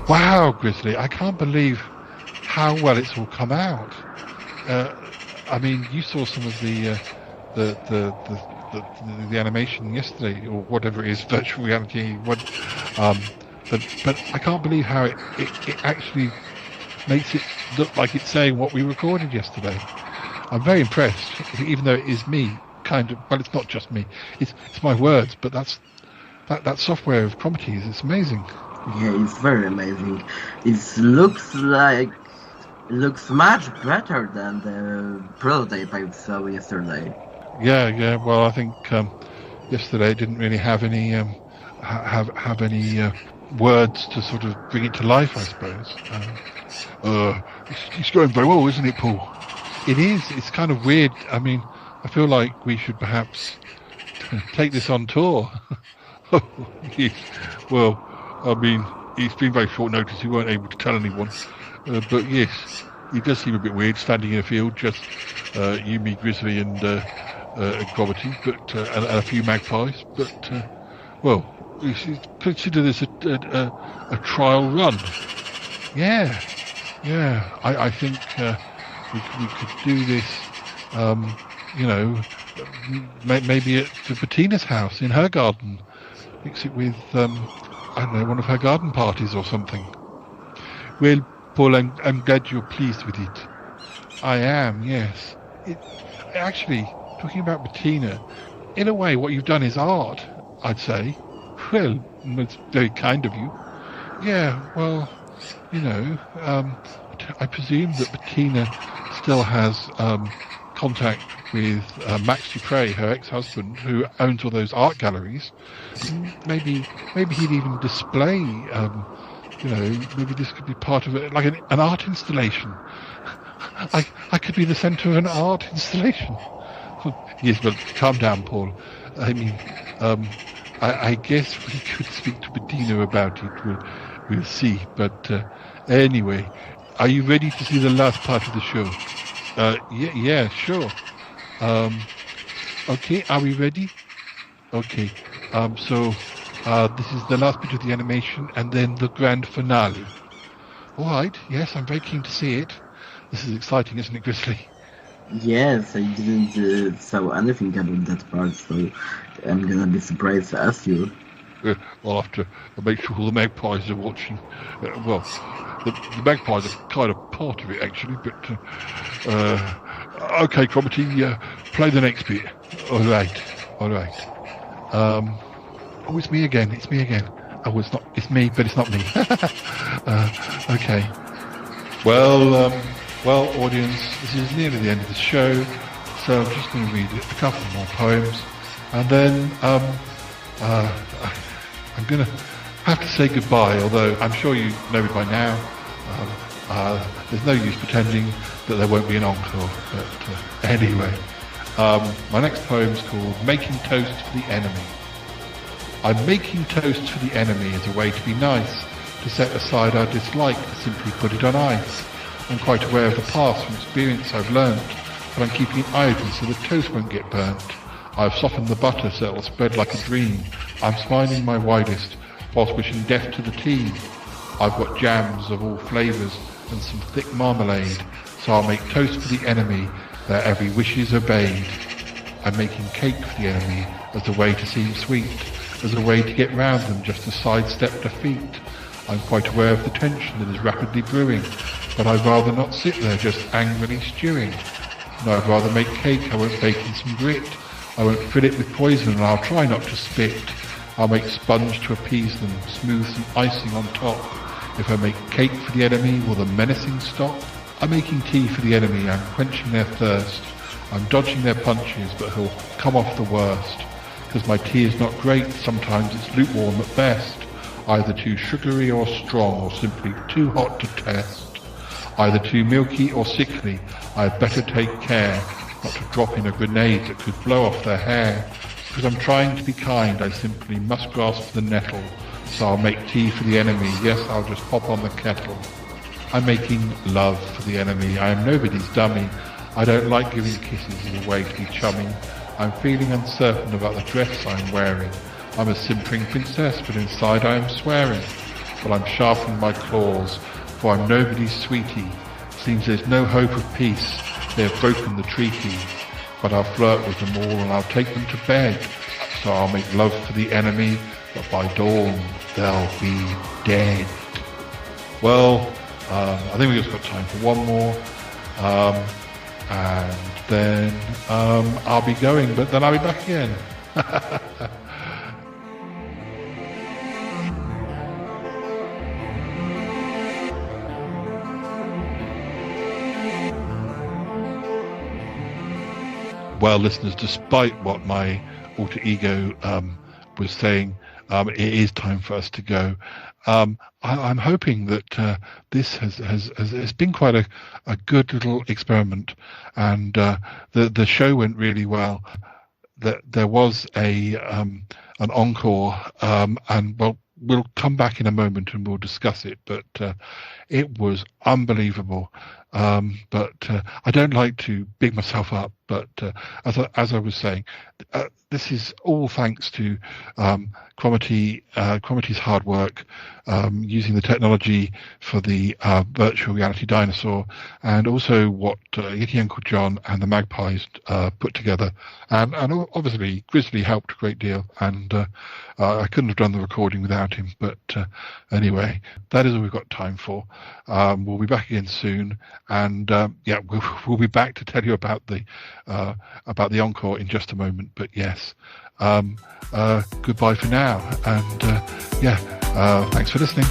Wow, Grizzly, I can't believe how well it's all come out. I mean, you saw some of the animation yesterday, or whatever it is, virtual reality. But I can't believe how it actually makes it look like it's saying what we recorded yesterday. I'm very impressed, even though it is me, kind of. Well, it's not just me. It's my words, but that software of Cromities. It's amazing. Yeah, it's very amazing. It looks much better than the prototype I saw yesterday. Yeah. Well, I think yesterday it didn't really have any have any words to sort of bring it to life, I suppose. It's going very well, isn't it, Paul? It is. It's kind of weird. I mean, I feel like we should perhaps take this on tour. Yes. Well, I mean, it's been very short notice. We weren't able to tell anyone. But yes, it does seem a bit weird standing in a field, just you, me, Grizzly, and Gravity, but and a few magpies. But well, consider this a trial run. Yeah. I think we could do this. Maybe at Bettina's house in her garden. Mix it with I don't know, one of her garden parties or something. Well, Paul, I'm glad you're pleased with it. I am, yes. Actually, talking about Bettina, in a way, what you've done is art, I'd say. Well, it's very kind of you. Yeah, well, I presume that Bettina still has contact with Max Dupre, her ex-husband, who owns all those art galleries. Maybe he'd even display. Maybe this could be part of it, like an art installation. I could be the centre of an art installation. Yes, but calm down, Paul. I mean, I guess we could speak to Bettina about it. We'll see. But anyway, are you ready to see the last part of the show? Yeah, sure. Okay, are we ready? Okay. So this is the last bit of the animation, and then the grand finale. All right. Yes, I'm very keen to see it. This is exciting, isn't it, Grizzly? Yes, I didn't saw anything about that part, so I'm gonna be surprised to ask you. I'll have to make sure all the magpies are watching. The magpies are kind of part of it, actually, but... okay, Cromitty, play the next bit. All right. Oh, it's me again. Oh, it's not. It's me, but it's not me. Okay. Well, audience, this is nearly the end of the show, so I'm just going to read a couple more poems, and then I'm going to have to say goodbye, although I'm sure you know me by now. There's no use pretending that there won't be an encore, but anyway. My next poem is called Making Toast for the Enemy. I'm making toast for the enemy as a way to be nice, to set aside our dislike, to simply put it on ice. I'm quite aware of the past from experience I've learnt, but I'm keeping it open so the toast won't get burnt. I've softened the butter so it'll spread like a dream. I'm smiling my widest, whilst wishing death to the team. I've got jams of all flavours and some thick marmalade, so I'll make toast for the enemy, their every wish is obeyed. I'm making cake for the enemy as a way to seem sweet, as a way to get round them just to sidestep defeat. I'm quite aware of the tension that is rapidly brewing, but I'd rather not sit there just angrily stewing. No, I'd rather make cake. I won't bake in some grit. I won't fill it with poison, and I'll try not to spit. I'll make sponge to appease them, smooth some icing on top. If I make cake for the enemy, will the menacing stop? I'm making tea for the enemy, I'm quenching their thirst. I'm dodging their punches, but he'll come off the worst. Because my tea is not great, sometimes it's lukewarm at best. Either too sugary or strong, or simply too hot to test. Either too milky or sickly, I had better take care not to drop in a grenade that could blow off their hair. Because I'm trying to be kind, I simply must grasp the nettle. So I'll make tea for the enemy, yes, I'll just pop on the kettle. I'm making love for the enemy, I am nobody's dummy. I don't like giving kisses as a way to be chummy. I'm feeling uncertain about the dress I'm wearing. I'm a simpering princess, but inside I am swearing. while I'm sharpening my claws, for I'm nobody's sweetie. Seems there's no hope of peace, they have broken the treaty. But I'll flirt with them all and I'll take them to bed. So I'll make love to the enemy, but by dawn they'll be dead. Well, I think we've just got time for one more. And then I'll be going, but then I'll be back again. Well, listeners, despite what my alter ego was saying, it is time for us to go. I'm hoping that this has been quite a good little experiment, and the show went really well. That there was an encore, and well, we'll come back in a moment and we'll discuss it. But it was unbelievable. But I don't like to big myself up. But as I was saying, this is all thanks to Cromity's hard work, using the technology for the virtual reality dinosaur, and also what Yeti Uncle John and the Magpies put together. And obviously Grizzly helped a great deal, and I couldn't have done the recording without him. But anyway, that is all we've got time for. We'll be back again soon, and we'll be back to tell you about the encore in just a moment. But yes, goodbye for now, and thanks for listening.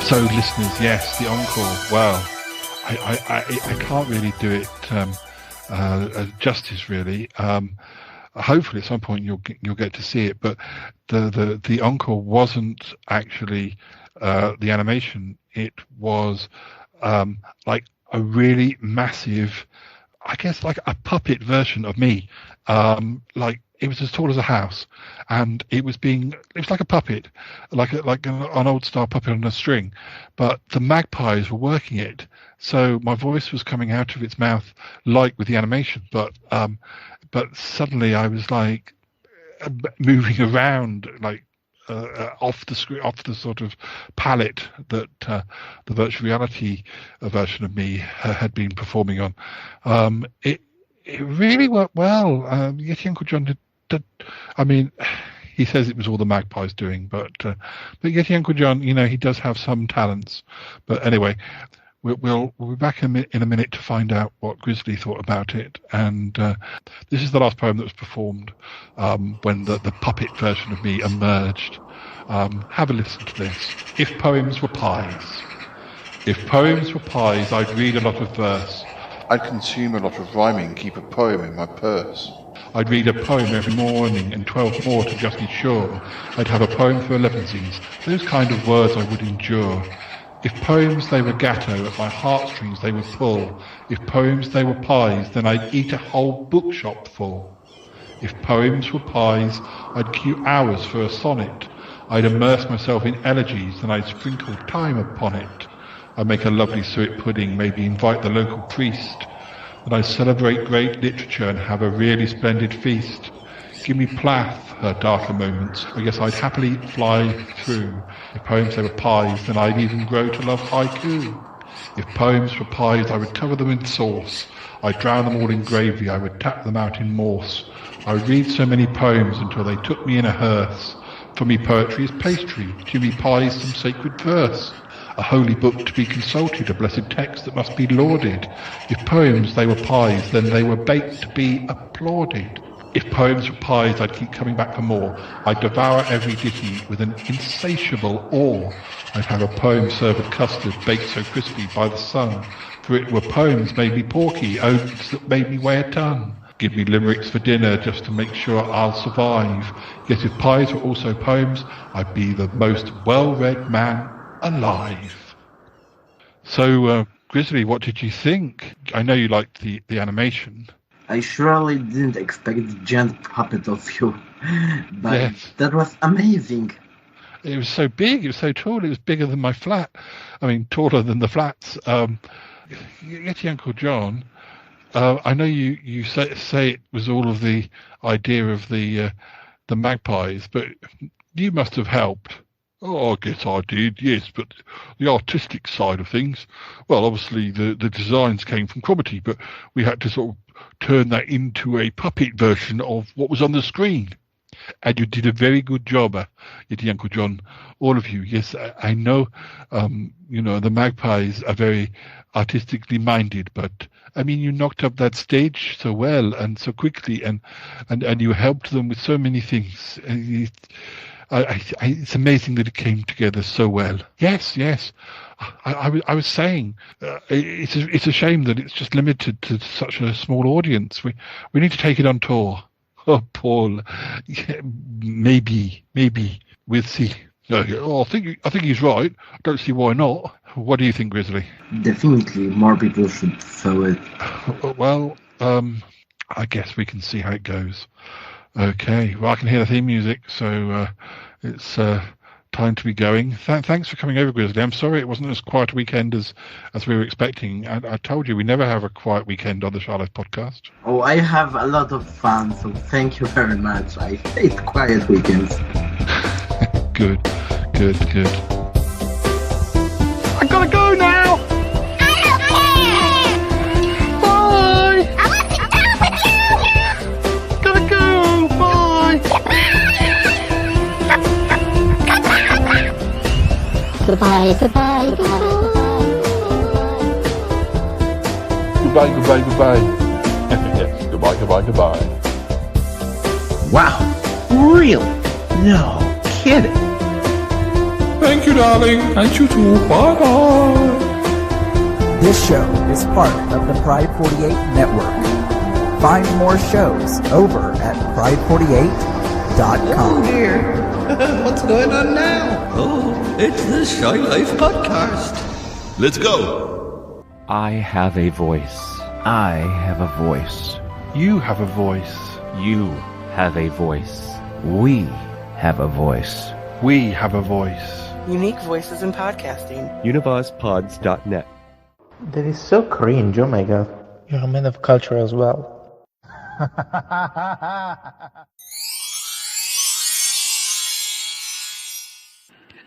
So, listeners, yes, the encore. Well, I can't really do it justice, really. Hopefully, at some point you'll get to see it. But the encore wasn't actually the animation. It was like a really massive, I guess, like a puppet version of me. Like, it was as tall as a house, and it was like a puppet, like an old style puppet on a string, but the magpies were working it, so my voice was coming out of its mouth like with the animation, but suddenly I was like moving around like off the sort of palette that the virtual reality version of me had been performing on. It really worked well. Yeti Uncle John did. I mean, he says it was all the magpies doing, but Yeti Uncle John, he does have some talents. But anyway, we'll be back in a minute to find out what Grizzly thought about it. And this is the last poem that was performed when the puppet version of me emerged. Have a listen to this. If poems were pies. If poems were pies, I'd read a lot of verse. I'd consume a lot of rhyming, keep a poem in my purse. I'd read a poem every morning and 12 more to just be sure. I'd have a poem for 11sies, those kind of words I would endure. If poems they were gatto, at my heartstrings they would pull. If poems they were pies, then I'd eat a whole bookshop full. If poems were pies, I'd queue hours for a sonnet. I'd immerse myself in elegies, then I'd sprinkle time upon it. I'd make a lovely suet pudding, maybe invite the local priest. Then I'd celebrate great literature and have a really splendid feast. Give me Plath, her darker moments, I guess I'd happily fly through. If poems they were pies, then I'd even grow to love haiku. If poems were pies, I would cover them in sauce. I'd drown them all in gravy, I would tap them out in morse. I would read so many poems until they took me in a hearse. For me poetry is pastry, to me pies some sacred verse. A holy book to be consulted, a blessed text that must be lauded. If poems they were pies, then they were baked to be applauded. If poems were pies, I'd keep coming back for more. I'd devour every ditty with an insatiable awe. I'd have a poem served with custard, baked so crispy by the sun. For it were poems made me porky, oats that made me weigh a ton. give me limericks for dinner just to make sure I'll survive. Yet if pies were also poems, I'd be the most well-read man alive. So, Grizzly, what did you think? I know you liked the animation. I surely didn't expect the giant puppet of you, but Yes. that was amazing. It was so big, it was so tall, it was bigger than my flat. I mean, taller than the flats. Yeti Uncle John, I know you say it was all of the idea of the magpies, but you must have helped. Oh, I guess I did, yes, but the artistic side of things, well, obviously the designs came from Cromitty, but we had to sort of turn that into a puppet version of what was on the screen. And you did a very good job, Yeti Uncle John, all of you. Yes, I know, the magpies are very artistically minded, but I mean, you knocked up that stage so well and so quickly, and you helped them with so many things. And it's amazing that it came together so well. Yes. I was saying, it's a shame that it's just limited to such a small audience. We need to take it on tour. Oh, Paul, yeah, maybe we'll see. I think he's right. I don't see why not. What do you think, Grizzly? Definitely, more people should show it. Well, I guess we can see how it goes. Okay, well, I can hear the theme music, so it's time to be going. Thanks for coming over, Grizzly. I'm sorry it wasn't as quiet a weekend as we were expecting. I told you we never have a quiet weekend on the Shy Life podcast. Oh, I have a lot of fun, so thank you very much. I hate quiet weekends. Good. I gotta go now! Bye! I want to go with you! Gotta go! Bye! Goodbye. Yes, goodbye. Wow. Really? No kidding. Thank you, darling. And you too. Bye-bye. This show is part of the Pride 48 network. Find more shows over at pride48.com. Oh dear. What's going on now? Oh, it's the Shy Life podcast. Let's go. I have a voice. I have a voice. You have a voice. You have a voice. We have a voice. We have a voice. Unique voices in podcasting. UnivazPods.net. That is so cringe, oh my god. You're a man of culture as well.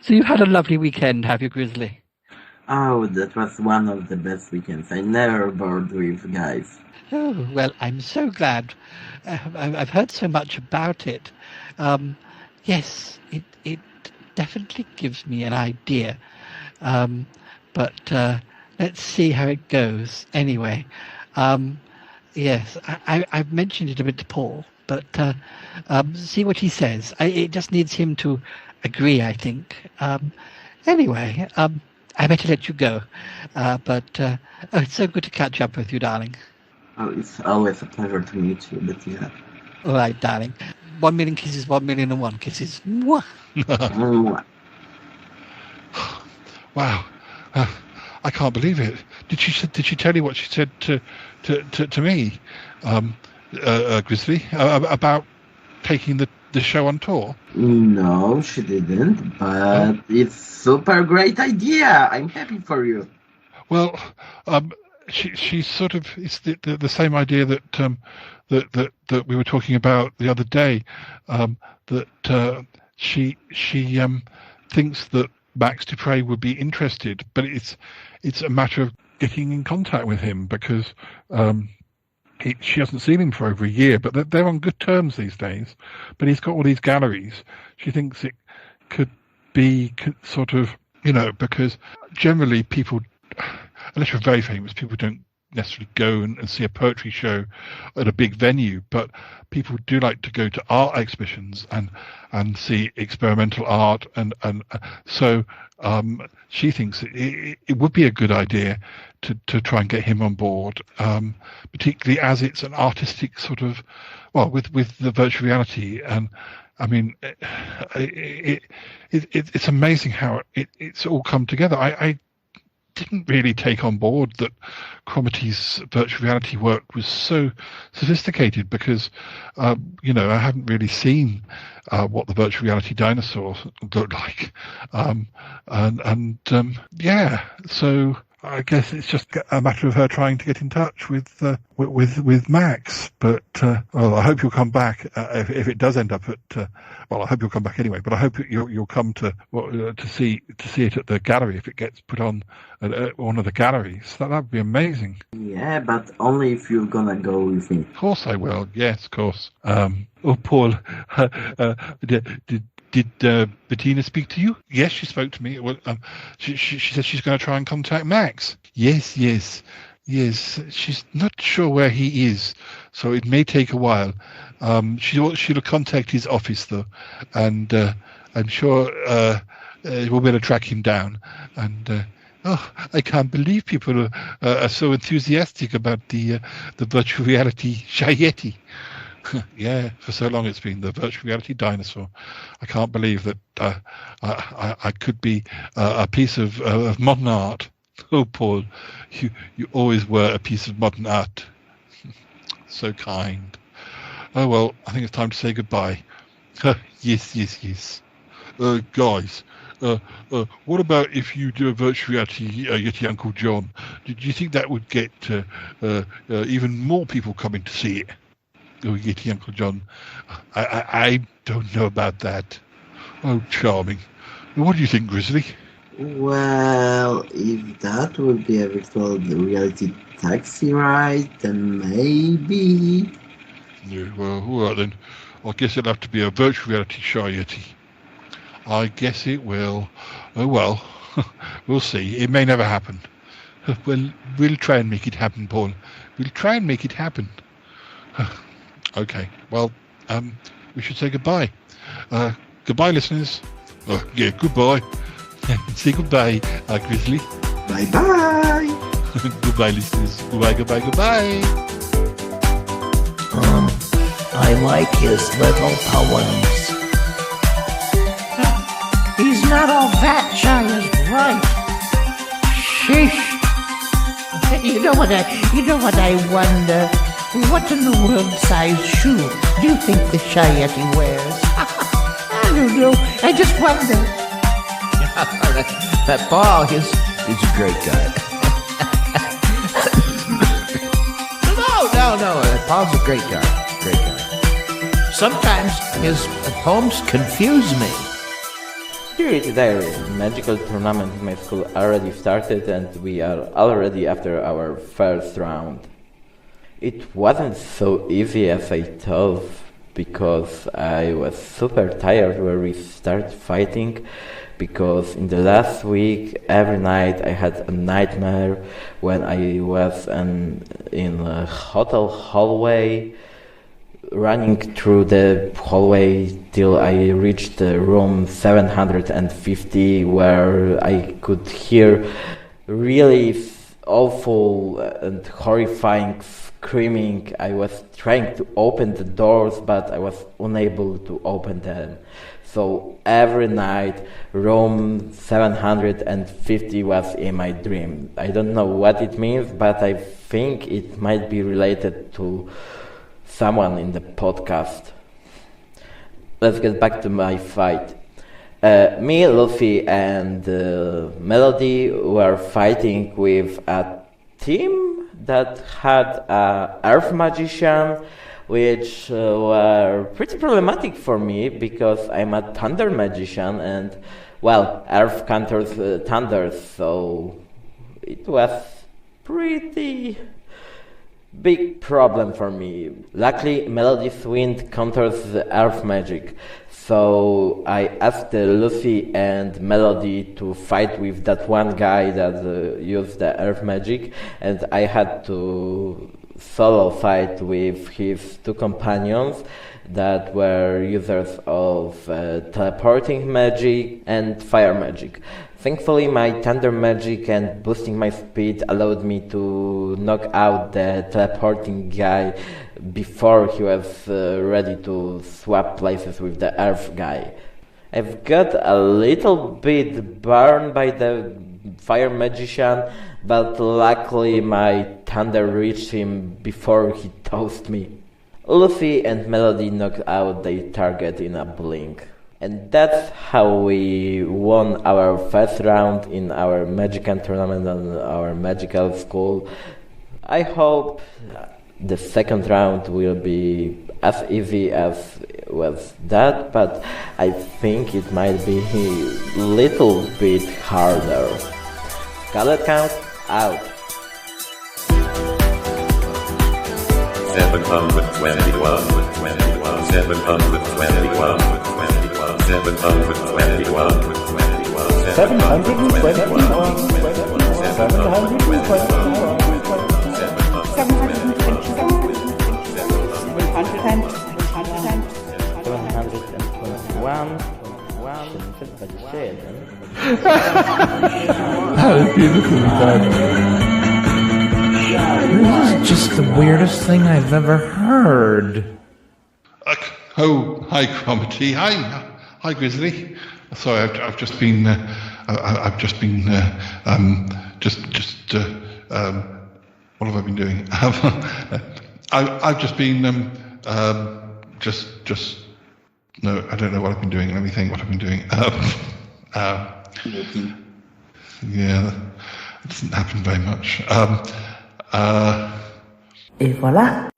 So you had a lovely weekend, have you, Grizzly? Oh, that was one of the best weekends. I never bored with guys. Oh, well, I'm so glad. I've heard so much about it. Yes, it definitely gives me an idea. But let's see how it goes. Anyway, yes, I've mentioned it a bit to Paul, but see what he says. It just needs him to agree, I think. Anyway, I better let you go. But it's so good to catch up with you, darling. Oh, it's always a pleasure to meet you, but yeah. All right, darling. 1 million kisses, 1,000,001 kisses. Mwah. Wow. I can't believe it. Did she tell you what she said to me, Grizzly, about taking the show on tour? No, she didn't, but it's super great idea. I'm happy for you. Well, she sort of, it's the same idea that we were talking about the other day, that she thinks that Max Dupre would be interested, but it's a matter of getting in contact with him because she hasn't seen him for over a year, but they're on good terms these days. But he's got all these galleries. She thinks it could be sort of, because generally people, unless you're very famous, people don't necessarily go and see a poetry show at a big venue, but people do like to go to art exhibitions and see experimental art, and so she thinks it would be a good idea to try and get him on board, particularly as it's an artistic sort of, well, with the virtual reality. And I mean, it's amazing how it's all come together. I didn't really take on board that Cromity's virtual reality work was so sophisticated, because I haven't really seen what the virtual reality dinosaur looked like, yeah, so I guess it's just a matter of her trying to get in touch with Max. But well, I hope you'll come back if it does end up at. Well, I hope you'll come back anyway. But I hope you'll come to see it at the gallery if it gets put on at one of the galleries. That would be amazing. Yeah, but only if you're gonna go with me. Of course I will. Yes, of course. Paul, did Bettina speak to you? Yes, she spoke to me. Well, she said she's going to try and contact Max. Yes. She's not sure where he is, so it may take a while. She'll contact his office though, and I'm sure we'll be able to track him down. And I can't believe people are so enthusiastic about the virtual reality Yeti. Yeah, for so long it's been the virtual reality dinosaur. I can't believe that I could be a piece of modern art. Oh, Paul, you always were a piece of modern art. So kind. Oh, well, I think it's time to say goodbye. Yes. Guys, what about if you do a virtual reality Yeti Uncle John? Do you think that would get even more people coming to see it? Oh, Yeti Uncle John, I don't know about that. Oh, charming. What do you think, Grizzly? Well, if that would be a virtual reality taxi ride, then maybe. Yeah, well, all right then. I guess it'll have to be a virtual reality Shy Yeti. I guess it will. Oh well, we'll see. It may never happen. Well, we'll try and make it happen, Paul. We'll try and make it happen. Okay, well, we should say goodbye. Goodbye, listeners. Yeah, goodbye. Say goodbye, Grizzly. Bye-bye. Goodbye, listeners. Goodbye. I like his little poems. He's not all that shy is right. Sheesh. You know what I wonder? What in the world size shoe do you think the Shy Yeti wears? I don't know. I just wonder. That Paul is a great guy. No. Paul's a great guy. Sometimes his poems confuse me. Spirit Diary, magical tournament in my school already started, and we are already after our first round. It wasn't so easy as I thought, because I was super tired when we started fighting, because in the last week, every night I had a nightmare when I was in a hotel hallway, running through the hallway till I reached room 750, where I could hear really awful and horrifying screaming. I was trying to open the doors, but I was unable to open them. So every night, room 750 was in my dream. I don't know what it means, but I think it might be related to someone in the podcast. Let's get back to my fight. Me, Luffy, and Melody were fighting with a team that had an Earth Magician, which were pretty problematic for me because I'm a Thunder Magician, and, well, Earth counters thunder, so it was pretty Big problem for me. Luckily, Melody's wind counters the earth magic. So I asked Lucy and Melody to fight with that one guy that used the earth magic, and I had to solo fight with his two companions that were users of teleporting magic and fire magic. Thankfully, my thunder magic and boosting my speed allowed me to knock out the teleporting guy before he was ready to swap places with the earth guy. I've got a little bit burned by the fire magician, but luckily my thunder reached him before he tossed me. Lucy and Melody knocked out their target in a blink. And that's how we won our first round in our Magican tournament on our magical school. I hope the second round will be as easy as was that, but I think it might be a little bit harder. Scarlet Count out. 721, 721, That is beautifully done. This is just the weirdest thing I've ever heard. Oh, hi, Cromitty. Hi, Grizzly. Sorry, I've just been, what have I been doing? I've just been, no, I don't know what I've been doing. Let me think what I've been doing. Yeah, it doesn't happen very much. Et voilà.